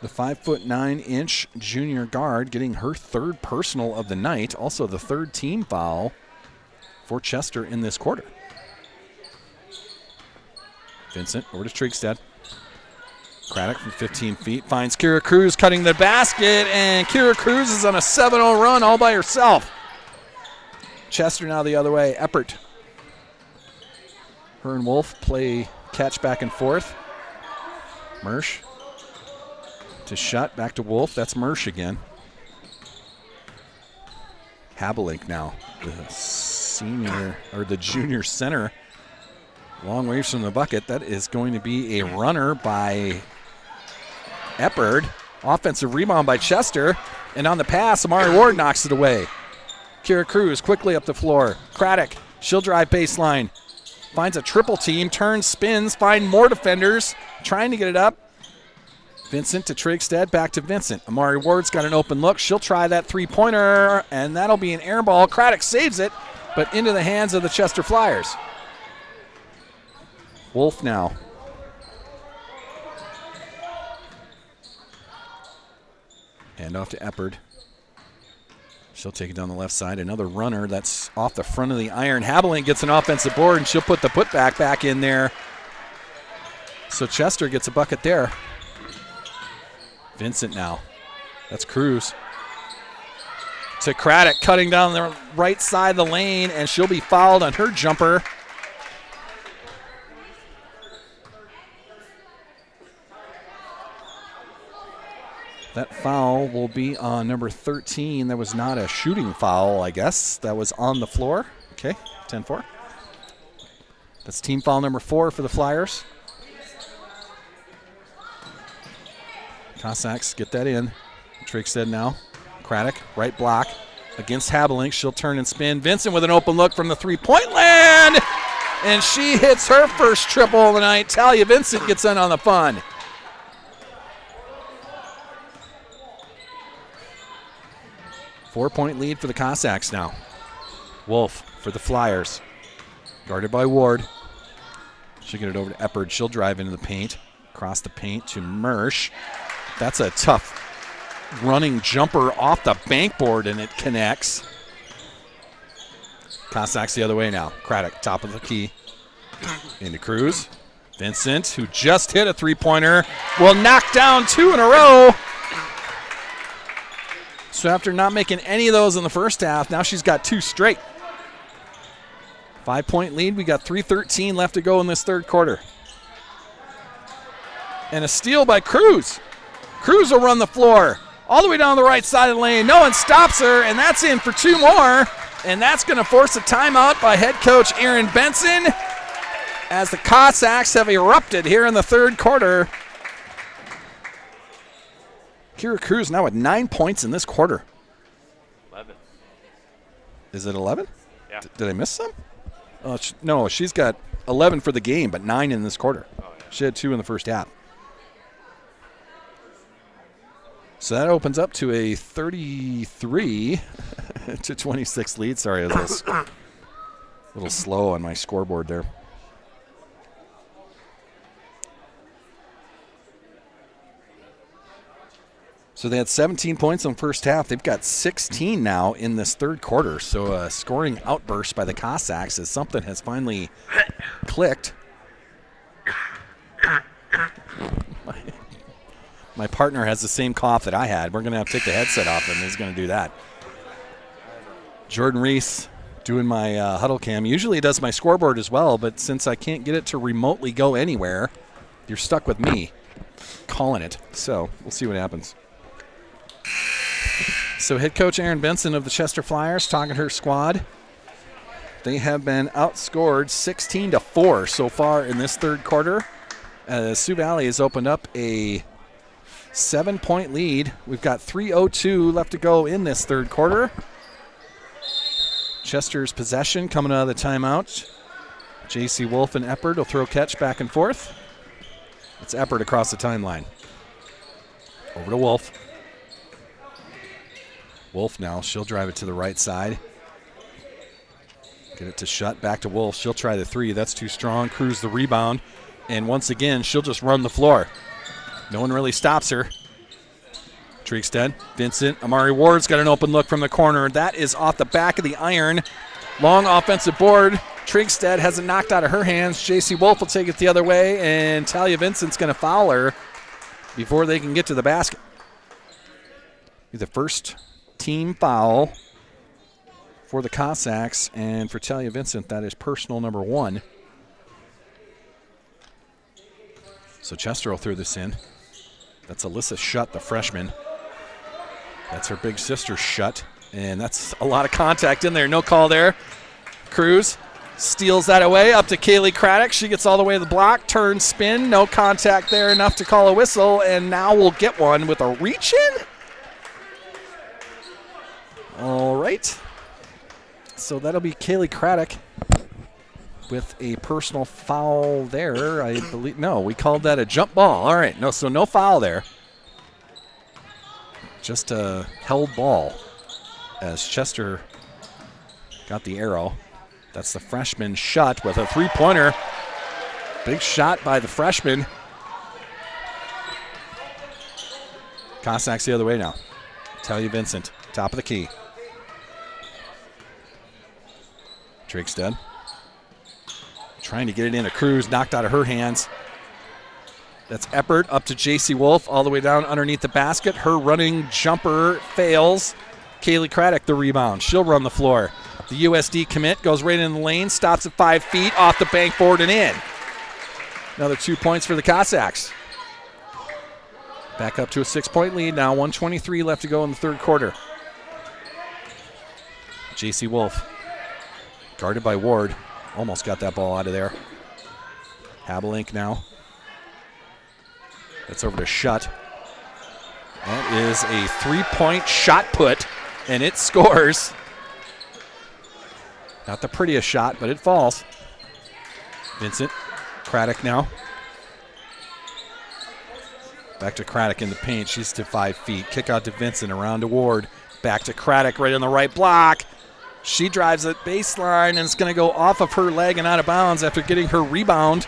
The 5'9" junior guard getting her third personal of the night. Also the third team foul for Chester in this quarter. Vincent over to Trigstead. Craddock from 15 feet finds Kira Cruz cutting the basket, and Kira Cruz is on a 7-0 run all by herself. Chester now the other way. Eppert. Her and Wolf play catch back and forth. Mersch to Shutt, back to Wolf. That's Mersch again. Habelinck now, the senior or the junior center. Long ways from the bucket. That is going to be a runner by Eppard. Offensive rebound by Chester. And on the pass, Amari Ward knocks it away. Kira Cruz quickly up the floor. Craddock, she'll drive baseline. Finds a triple team, turns, spins, find more defenders. Trying to get it up. Vincent to Trigstead, back to Vincent. Amari Ward's got an open look. She'll try that three-pointer, and that'll be an air ball. Craddock saves it, but into the hands of the Chester Flyers. Wolf now. Hand off to Eppard. She'll take it down the left side. Another runner that's off the front of the iron. Habeling gets an offensive board, and she'll put the putback back in there. So Chester gets a bucket there. Vincent now. That's Cruz. To Craddock, cutting down the right side of the lane, and she'll be fouled on her jumper. That foul will be on number 13. That was not a shooting foul, I guess. That was on the floor. Okay, 10-4. That's team foul number 4 for the Flyers. Cossacks get that in. Trigstead now. Craddock, right block against Habeling. She'll turn and spin. Vincent with an open look from the three-point land. And she hits her first triple of the night. Talia Vincent gets in on the fun. Four-point lead for the Cossacks now. Wolf for the Flyers. Guarded by Ward. She'll get it over to Eppard. She'll drive into the paint. Across the paint to Mersch. That's a tough running jumper off the bankboard, and it connects. Cossacks the other way now. Craddock, top of the key. Into Cruz. Vincent, who just hit a three-pointer, will knock down 2 in a row. So after not making any of those in the first half, now she's got 2 straight. 5-point lead. We got 3:13 left to go in this third quarter. And a steal by Cruz. Cruz will run the floor all the way down the right side of the lane. No one stops her, and that's in for 2 more. And that's going to force a timeout by head coach Aaron Benson as the Cossacks have erupted here in the third quarter. Kira Cruz now with 9 points in this quarter. 11. Is it 11? Yeah. Did I miss some? No, she's got 11 for the game, but 9 in this quarter. Oh, yeah. She had 2 in the first half. So that opens up to a 33 to 26 lead. Sorry, I was a little slow on my scoreboard there. So they had 17 points in the first half. They've got 16 now in this third quarter. So a scoring outburst by the Cossacks as something has finally clicked. My partner has the same cough that I had. We're going to have to take the headset off him. He's going to do that. Jordan Reese doing my huddle cam. Usually he does my scoreboard as well, but since I can't get it to remotely go anywhere, you're stuck with me calling it. So we'll see what happens. So head coach Aaron Benson of the Chester Flyers talking to her squad. They have been outscored 16-4 so far in this third quarter. Sioux Valley has opened up a 7-point lead. We've got 3:02 left to go in this third quarter. Chester's possession coming out of the timeout. J.C. Wolf and Eppard will throw catch back and forth. It's Eppard across the timeline. Over to Wolf. Wolf now, she'll drive it to the right side. Get it to Shutt, back to Wolf. She'll try the 3. That's too strong. Cruz the rebound. And once again, she'll just run the floor. No one really stops her. Trigstead, Vincent, Amari Ward's got an open look from the corner. That is off the back of the iron. Long offensive board. Trigstead has it knocked out of her hands. J.C. Wolf will take it the other way, and Talia Vincent's going to foul her. before they can get to the basket. Be the first team foul for the Cossacks, and for Talia Vincent, that is personal number 1. So Chester will throw this in. That's Alyssa Shutt, the freshman. That's her big sister, Shutt, and that's a lot of contact in there. No call there. Cruz steals that away up to Kaylee Craddock. She gets all the way to the block, turn, spin, no contact there, enough to call a whistle, and now we'll get one with a reach-in. All right. So that'll be Kaylee Craddock with a personal foul there, I believe. No, we called that a jump ball. All right, so no foul there. Just a held ball as Chester got the arrow. That's the freshman Shutt with a three-pointer. Big shot by the freshman. Cossacks the other way now. Talia Vincent, top of the key. Trigstead trying to get it into Cruz, knocked out of her hands. That's Eppert up to J.C. Wolf, all the way down underneath the basket. Her running jumper fails. Kaylee Craddock the rebound. She'll run the floor. The USD commit goes right in the lane, stops at 5 feet, off the bank board and in. Another 2 points for the Cossacks. Back up to a 6-point lead now, 1:23 left to go in the third quarter. J.C. Wolf, guarded by Ward, almost got that ball out of there. Habelank now. That's over to Shutt. That is a 3-point shot put, and it scores. Not the prettiest shot, but it falls. Vincent, Craddock now. Back to Craddock in the paint. She's to 5 feet. Kick out to Vincent, around to Ward. Back to Craddock right on the right block. She drives it baseline, and it's going to go off of her leg and out of bounds after getting her rebound.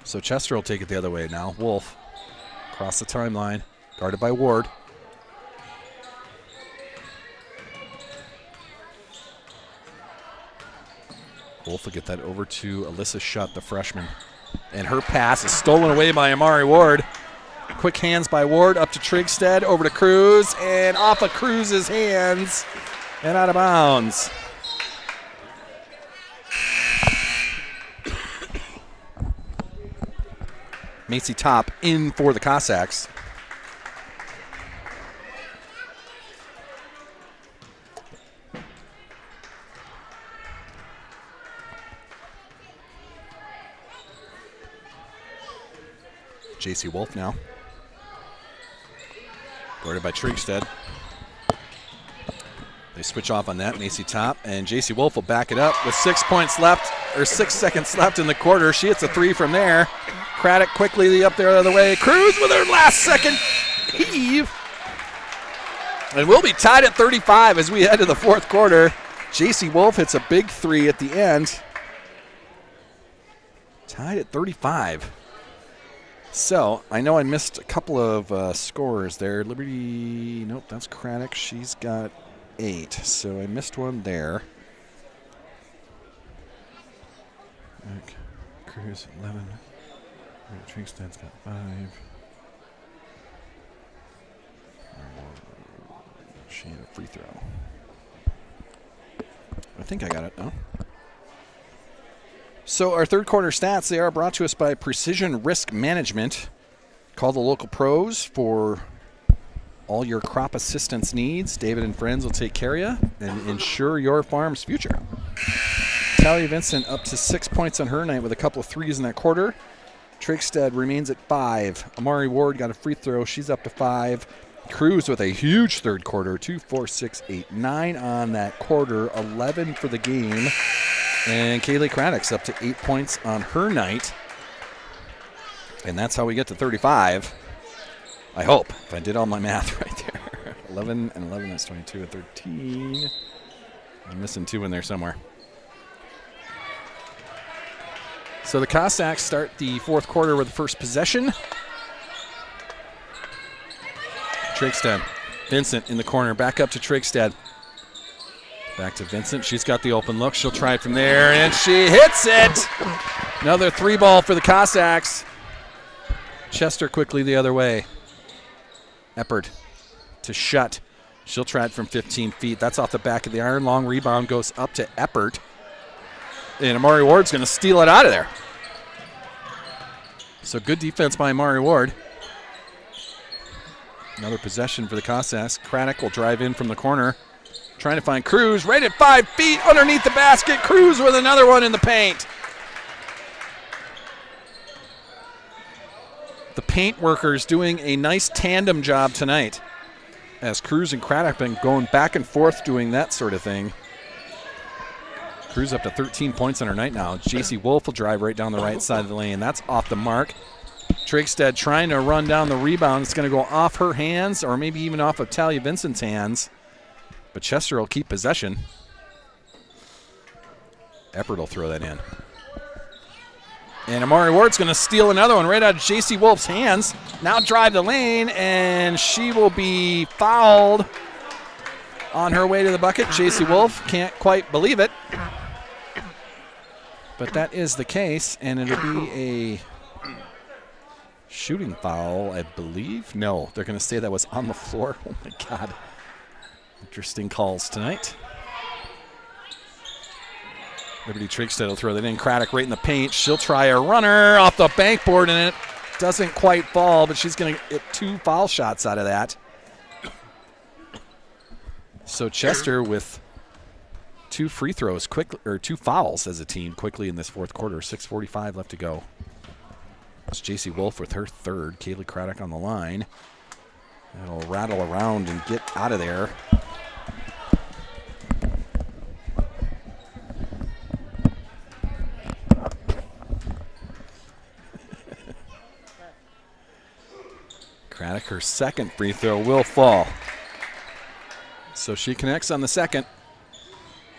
So Chester will take it the other way now. Wolf across the timeline, guarded by Ward. Wolf will get that over to Alyssa Shutt, the freshman. And her pass is stolen away by Amari Ward. Quick hands by Ward up to Trigstead, over to Cruz, and off of Cruz's hands and out of bounds. Macy Top in for the Cossacks. J.C. Wolf now. Guarded by Trigstead. They switch off on that. Macy Top, and J.C. Wolf will back it up with 6 points left, or 6 seconds left in the quarter. She hits a three from there. Craddock quickly up there the other way. Cruz with her last second heave. And we'll be tied at 35 as we head to the fourth quarter. J.C. Wolf hits a big three at the end. Tied at 35. So, I know I missed a couple of scores there. Liberty, nope, that's Craddock. She's got 8, so I missed one there. Cruz, 11. Trigstad's got 5. She had a free throw. I think I got it now. So our third quarter stats, they are brought to us by Precision Risk Management. Call the local pros for all your crop assistance needs. David and friends will take care of you and ensure your farm's future. Talia Vincent up to 6 points on her night with a couple of threes in that quarter. Trigstead remains at 5. Amari Ward got a free throw. She's up to 5. Cruz with a huge third quarter. 2, 4, 6, 8, 9 on that quarter. 11 for the game. And Kaylee Craddock's up to 8 points on her night. And that's how we get to 35. I hope, if I did all my math right there. 11 and 11, that's 22 and 13. I'm missing 2 in there somewhere. So the Cossacks start the fourth quarter with the first possession. Trigstead. Vincent in the corner, back up to Trigstead. Back to Vincent. She's got the open look. She'll try it from there, and she hits it. Another 3-ball for the Cossacks. Chester quickly the other way. Eppert to Shutt. She'll try it from 15 feet. That's off the back of the iron. Long rebound goes up to Eppert. And Amari Ward's going to steal it out of there. So good defense by Amari Ward. Another possession for the Cossacks. Craddock will drive in from the corner. Trying to find Cruz. Right at 5 feet underneath the basket. Cruz with another one in the paint. The paint workers doing a nice tandem job tonight, as Cruz and Craddock been going back and forth doing that sort of thing. Cruz up to 13 points on her night now. JC Wolf will drive right down the right side of the lane. That's off the mark. Trigstead trying to run down the rebound. It's going to go off her hands or maybe even off of Talia Vincent's hands. But Chester will keep possession. Eppert will throw that in. And Amari Ward's going to steal another one right out of JC Wolf's hands. Now drive the lane, and she will be fouled on her way to the bucket. JC Wolf can't quite believe it. But that is the case, and it'll be a shooting foul, I believe. No, they're going to say that was on the floor. Oh, my God. Interesting calls tonight. Liberty Trigstead will throw that in. Craddock right in the paint. She'll try a runner off the backboard, and it doesn't quite fall, but she's going to get 2 foul shots out of that. So Chester with 2 free throws, or 2 fouls as a team quickly in this fourth quarter. 6:45 left to go. It's JC Wolf with her third. Kaylee Craddock on the line. It'll rattle around and get out of there. Craddock, her second free throw will fall. So she connects on the second.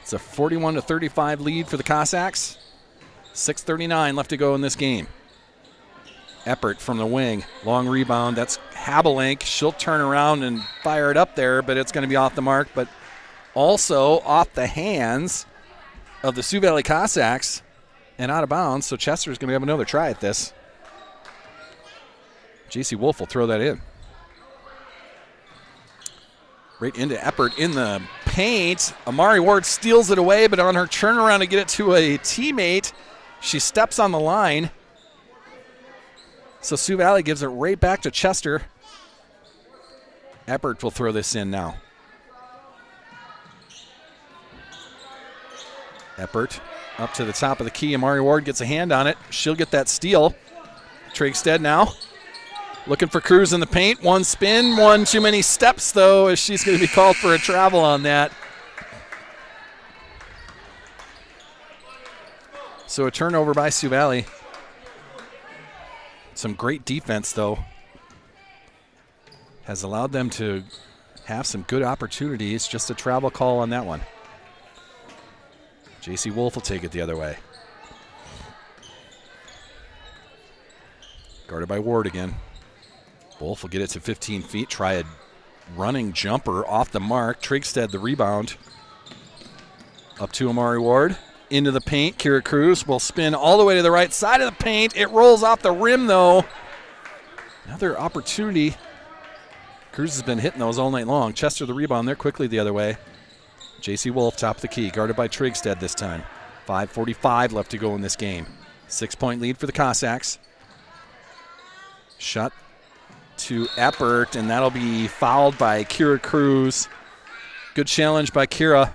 It's a 41-35 lead for the Cossacks. 6:39 left to go in this game. Eppert from the wing. Long rebound. That's Habelank. She'll turn around and fire it up there, but it's going to be off the mark, but also off the hands of the Sioux Valley Cossacks and out of bounds. So Chester's going to have another try at this. JC Wolf will throw that in. Right into Eppert in the paint. Amari Ward steals it away, but on her turnaround to get it to a teammate, she steps on the line. So Sioux Valley gives it right back to Chester. Eppert will throw this in now. Eppert up to the top of the key. Amari Ward gets a hand on it. She'll get that steal. Trigstead now. Looking for Cruz in the paint. One spin, one too many steps, though, as she's going to be called for a travel on that. So a turnover by Sioux Valley. Some great defense, though, has allowed them to have some good opportunities. Just a travel call on that one. JC Wolf will take it the other way. Guarded by Ward again. Wolf will get it to 15 feet, try a running jumper off the mark. Trigstead the rebound. Up to Amari Ward. Into the paint. Kira Cruz will spin all the way to the right side of the paint. It rolls off the rim, though. Another opportunity. Cruz has been hitting those all night long. Chester the rebound there quickly the other way. JC Wolf top of the key, guarded by Trigstead this time. 5:45 left to go in this game. 6-point lead for the Cossacks. Shot to Eppert, and that'll be fouled by Kira Cruz. Good challenge by Kira,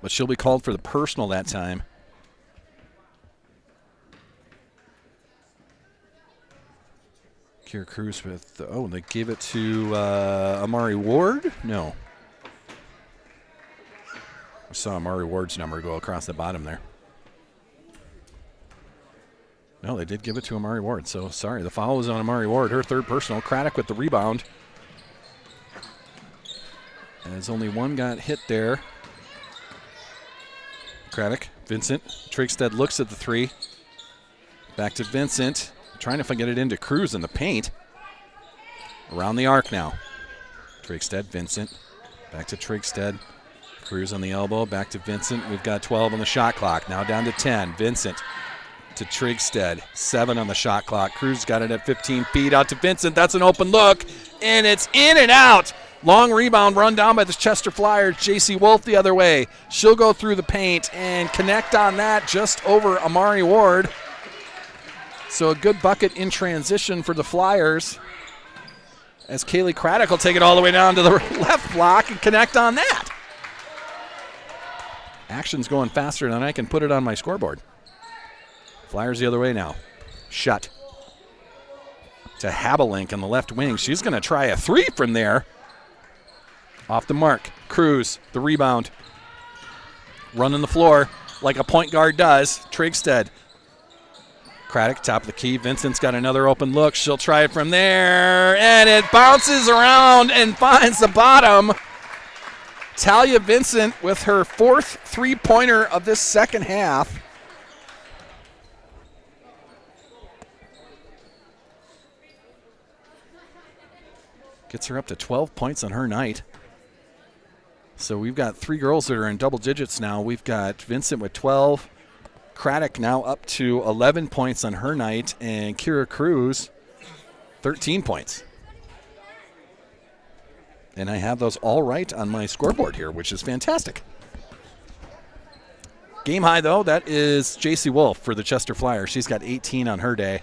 but she'll be called for the personal that time. Kira Cruz with, they gave it to Amari Ward? No. I saw Amari Ward's number go across the bottom there. No, they did give it to Amari Ward, so sorry. The foul was on Amari Ward, her third personal. Craddock with the rebound. As only one got hit there. Craddock, Vincent. Trigstead looks at the three. Back to Vincent. Trying to get it into Cruz in the paint. Around the arc now. Trigstead, Vincent. Back to Trigstead. Cruz on the elbow, back to Vincent. We've got 12 on the shot clock. Now down to 10. Vincent to Trigstead. 7 on the shot clock. Cruz got it at 15 feet. Out to Vincent. That's an open look, and it's in and out. Long rebound run down by the Chester Flyers. J.C. Wolf the other way. She'll go through the paint and connect on that just over Amari Ward. So a good bucket in transition for the Flyers, as Kaylee Craddock will take it all the way down to the left block and connect on that. Action's going faster than I can put it on my scoreboard. Flyers the other way now. Shut to Habelank on the left wing. She's going to try a 3 from there. Off the mark. Cruz, the rebound. Running the floor like a point guard does. Trigstead. Craddock, top of the key. Vincent's got another open look. She'll try it from there, and it bounces around and finds the bottom. Talia Vincent with her 4th three-pointer of this second half. Gets her up to 12 points on her night. So we've got 3 girls that are in double digits now. We've got Vincent with 12. Craddock now up to 11 points on her night. And Kira Cruz, 13 points. And I have those all right on my scoreboard here, which is fantastic. Game high, though, that is J.C. Wolf for the Chester Flyers. She's got 18 on her day.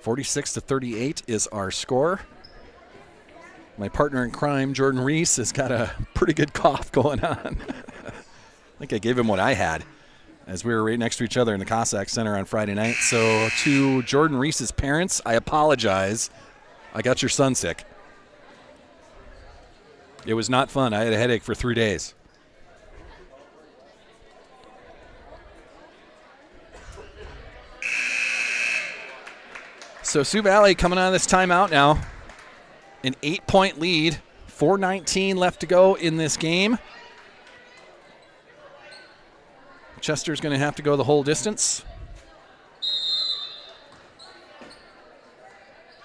46-38 is our score. My partner in crime, Jordan Reese, has got a pretty good cough going on. I think I gave him what I had as we were right next to each other in the Cossack Center on Friday night. So to Jordan Reese's parents, I apologize. I got your son sick. It was not fun. I had a headache for 3 days. So Sioux Valley coming out of this timeout now. An 8-point lead. 4:19 left to go in this game. Chester's going to have to go the whole distance.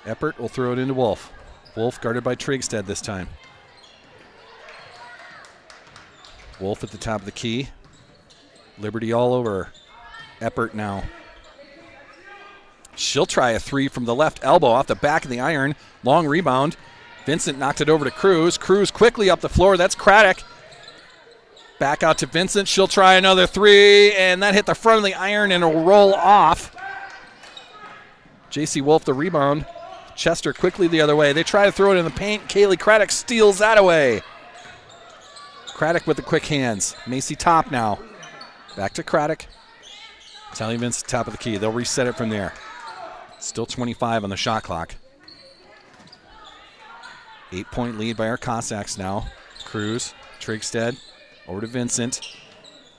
Eppert will throw it into Wolf. Wolf guarded by Trigstead this time. Wolf at the top of the key. Liberty all over Eppert now. She'll try a 3 from the left elbow off the back of the iron. Long rebound. Vincent knocked it over to Cruz. Cruz quickly up the floor. That's Craddock. Back out to Vincent. She'll try another 3, and that hit the front of the iron and it'll roll off. J.C. Wolf the rebound. Chester quickly the other way. They try to throw it in the paint. Kaylee Craddock steals that away. Craddock with the quick hands. Macy top now. Back to Craddock. Talia Vincent top of the key. They'll reset it from there. Still 25 on the shot clock. 8-point lead by our Cossacks now. Cruz, Trigstead, over to Vincent.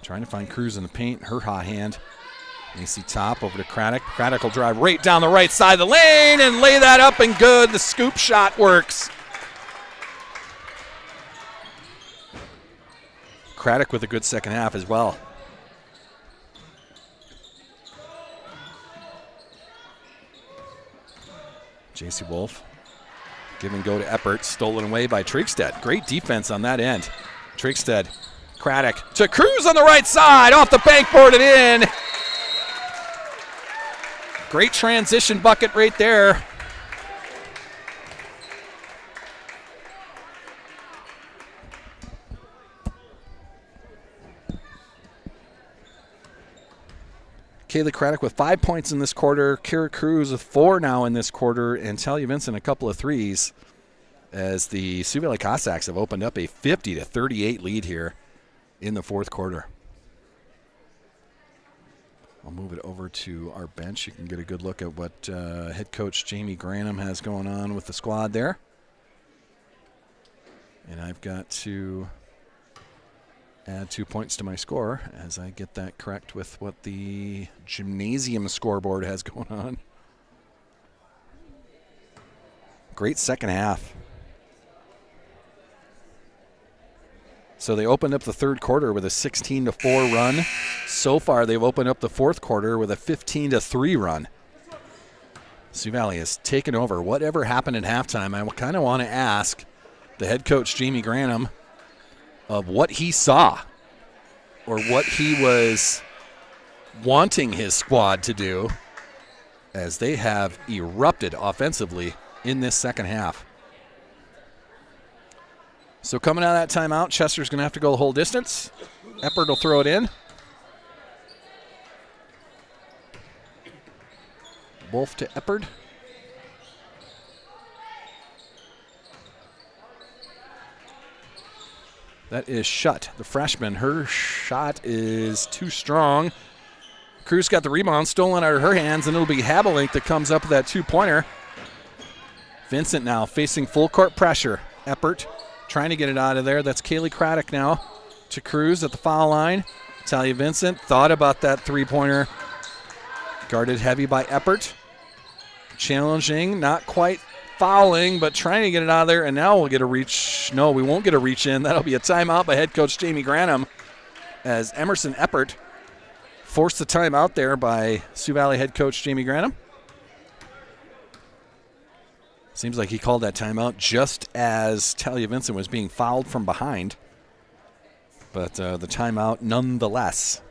Trying to find Cruz in the paint. Her hot hand. Macy top over to Craddock. Craddock will drive right down the right side of the lane and lay that up and good. The scoop shot works. Craddock with a good second half as well. J.C. Wolf. Give and go to Eppert. Stolen away by Trigstead. Great defense on that end. Trigstead. Craddock to Cruz on the right side. Off the bankboard and in. Great transition bucket right there. Kaylee Craddock with 5 points in this quarter. Kira Cruz with 4 now in this quarter. And Talia Vincent a couple of threes as the Sioux Valley Cossacks have opened up a 50-38 lead here in the fourth quarter. I'll move it over to our bench. You can get a good look at what head coach Jamie Granum has going on with the squad there. And I've got to add 2 points to my score as I get that correct with what the gymnasium scoreboard has going on. Great second half. So they opened up the third quarter with a 16-4 run. So far, they've opened up the fourth quarter with a 15-3 run. Sioux Valley has taken over. Whatever happened at halftime, I kind of want to ask the head coach, Jamie Granum, of what he saw or what he was wanting his squad to do, as they have erupted offensively in this second half. So coming out of that timeout, Chester's going to have to go the whole distance. Eppert will throw it in. Wolf to Eppert. That is Schutt, the freshman. Her shot is too strong. Cruz got the rebound, stolen out of her hands, and it'll be Habelinck that comes up with that two-pointer. Vincent now facing full court pressure. Eppert trying to get it out of there. That's Kaylee Craddock now to Cruz at the foul line. Talia Vincent thought about that three-pointer. Guarded heavy by Eppert. Challenging, not quite fouling, but trying to get it out of there. And now we'll get a reach. No, we won't get a reach in. That'll be a timeout by head coach Jamie Granum, as Emerson Eppert forced the timeout there by Sioux Valley head coach Jamie Granum. Seems like he called that timeout just as Talia Vincent was being fouled from behind. But the timeout nonetheless.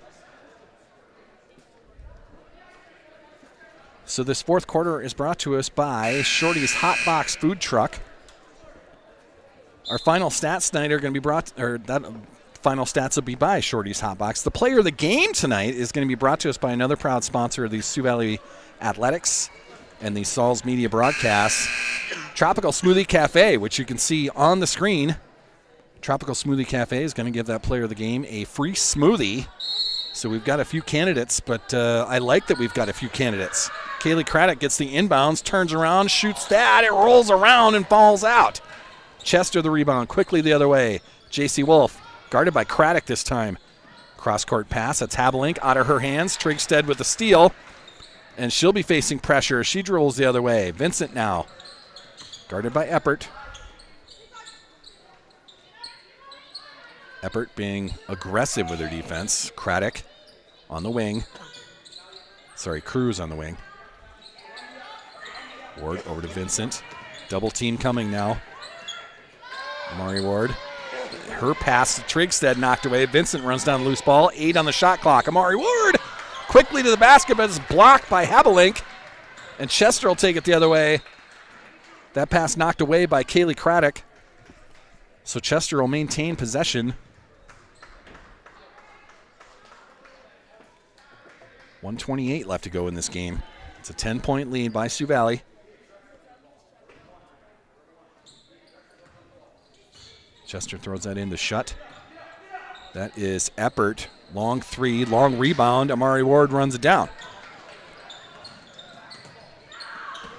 So this fourth quarter is brought to us by Shorty's Hot Box Food Truck. Our final stats tonight are going to be final stats will be by Shorty's Hot Box. The player of the game tonight is going to be brought to us by another proud sponsor of the Sioux Valley Athletics and the Sauls Media Broadcasts, Tropical Smoothie Cafe, which you can see on the screen. Tropical Smoothie Cafe is going to give that player of the game a free smoothie. So we've got a few candidates, but I like that we've got a few candidates. Kaylee Craddock gets the inbounds, turns around, shoots that. It rolls around and falls out. Chester the rebound, quickly the other way. J.C. Wolf, guarded by Craddock this time. Cross-court pass, that's Habelinck out of her hands. Trigstead with the steal, and she'll be facing pressure as she dribbles the other way. Vincent now, guarded by Eppert. Eppert being aggressive with her defense. Craddock on the wing. Cruz on the wing. Ward over to Vincent. Double team coming now. Amari Ward. Her pass to Trigstead knocked away. Vincent runs down the loose ball. 8 on the shot clock. Amari Ward quickly to the basket, but it's blocked by Habelinck. And Chester will take it the other way. That pass knocked away by Kaylee Craddock. So Chester will maintain possession. 1:28 left to go in this game. It's a 10-point lead by Sioux Valley. Chester throws that in to Schutt. That is Eppert. Long three, long rebound. Amari Ward runs it down.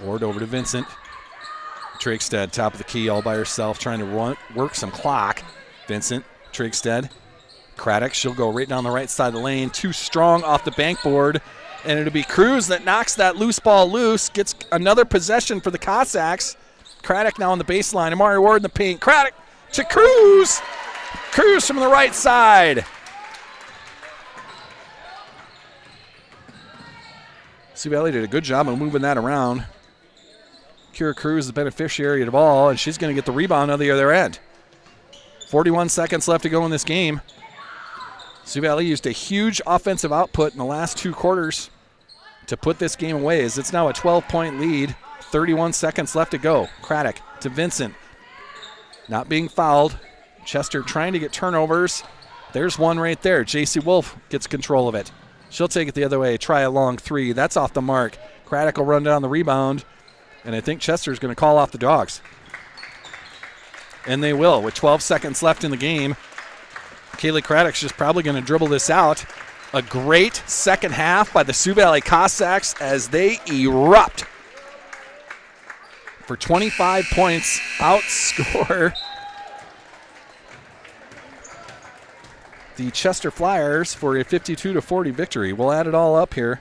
Ward over to Vincent. Trigstead, top of the key, all by herself, trying to work some clock. Vincent, Trigstead. Craddock, she'll go right down the right side of the lane. Too strong off the bankboard. And it'll be Cruz that knocks that loose ball loose. Gets another possession for the Cossacks. Craddock now on the baseline. Amari Ward in the paint. Craddock to Cruz. Cruz from the right side. Sioux Valley did a good job of moving that around. Kira Cruz, the beneficiary of the ball, and she's going to get the rebound on the other end. 41 seconds left to go in this game. Sioux Valley used a huge offensive output in the last 2 quarters to put this game away, as it's now a 12-point lead. 31 seconds left to go. Craddock to Vincent. Not being fouled. Chester trying to get turnovers. There's one right there. J.C. Wolf gets control of it. She'll take it the other way. Try a long three. That's off the mark. Craddock will run down the rebound. And I think Chester's going to call off the Dogs. And they will, with 12 seconds left in the game. Kaylee Craddock's just probably going to dribble this out. A great second half by the Sioux Valley Cossacks as they erupt for 25 points, outscore the Chester Flyers for a 52-40 victory. We'll add it all up here.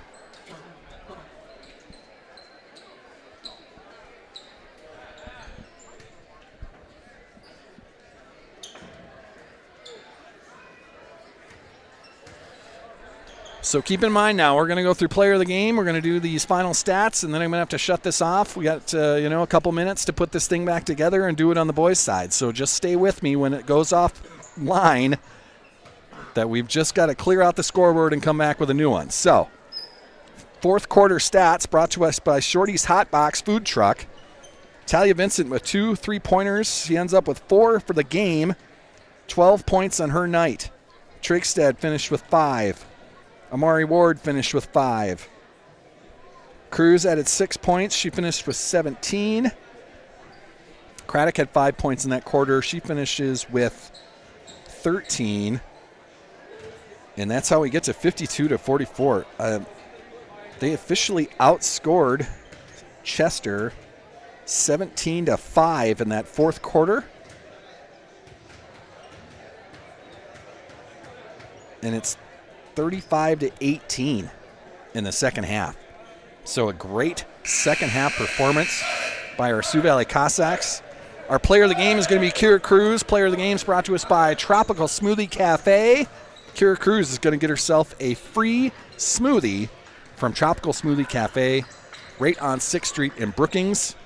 So keep in mind now, we're going to go through player of the game. We're going to do these final stats, and then I'm going to have to shut this off. We got, a couple minutes to put this thing back together and do it on the boys' side. So just stay with me when it goes offline that we've just got to clear out the scoreboard and come back with a new one. So fourth quarter stats brought to us by Shorty's Hot Box Food Truck. Talia Vincent with 2 3-pointers. She ends up with 4 for the game. 12 points on her night. Trigstad finished with 5. Amari Ward finished with 5. Cruz added 6 points. She finished with 17. Craddock had 5 points in that quarter. She finishes with 13. And that's how we get to 52-44. They officially outscored Chester 17-5 in that fourth quarter. And it's 35-18 in the second half. So a great second half performance by our Sioux Valley Cossacks. Our player of the game is going to be Kira Cruz. Player of the game is brought to us by Tropical Smoothie Cafe. Kira Cruz is going to get herself a free smoothie from Tropical Smoothie Cafe right on 6th Street in Brookings.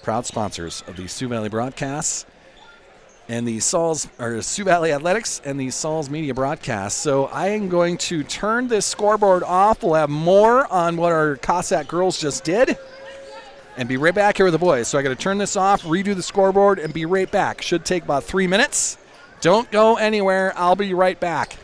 Proud sponsors of the Sioux Valley broadcasts and the Sioux Valley Athletics and the Sauls Media broadcast. So I am going to turn this scoreboard off. We'll have more on what our Cossack girls just did and be right back here with the boys. So I got to turn this off, redo the scoreboard, and be right back. Should take about 3 minutes. Don't go anywhere. I'll be right back.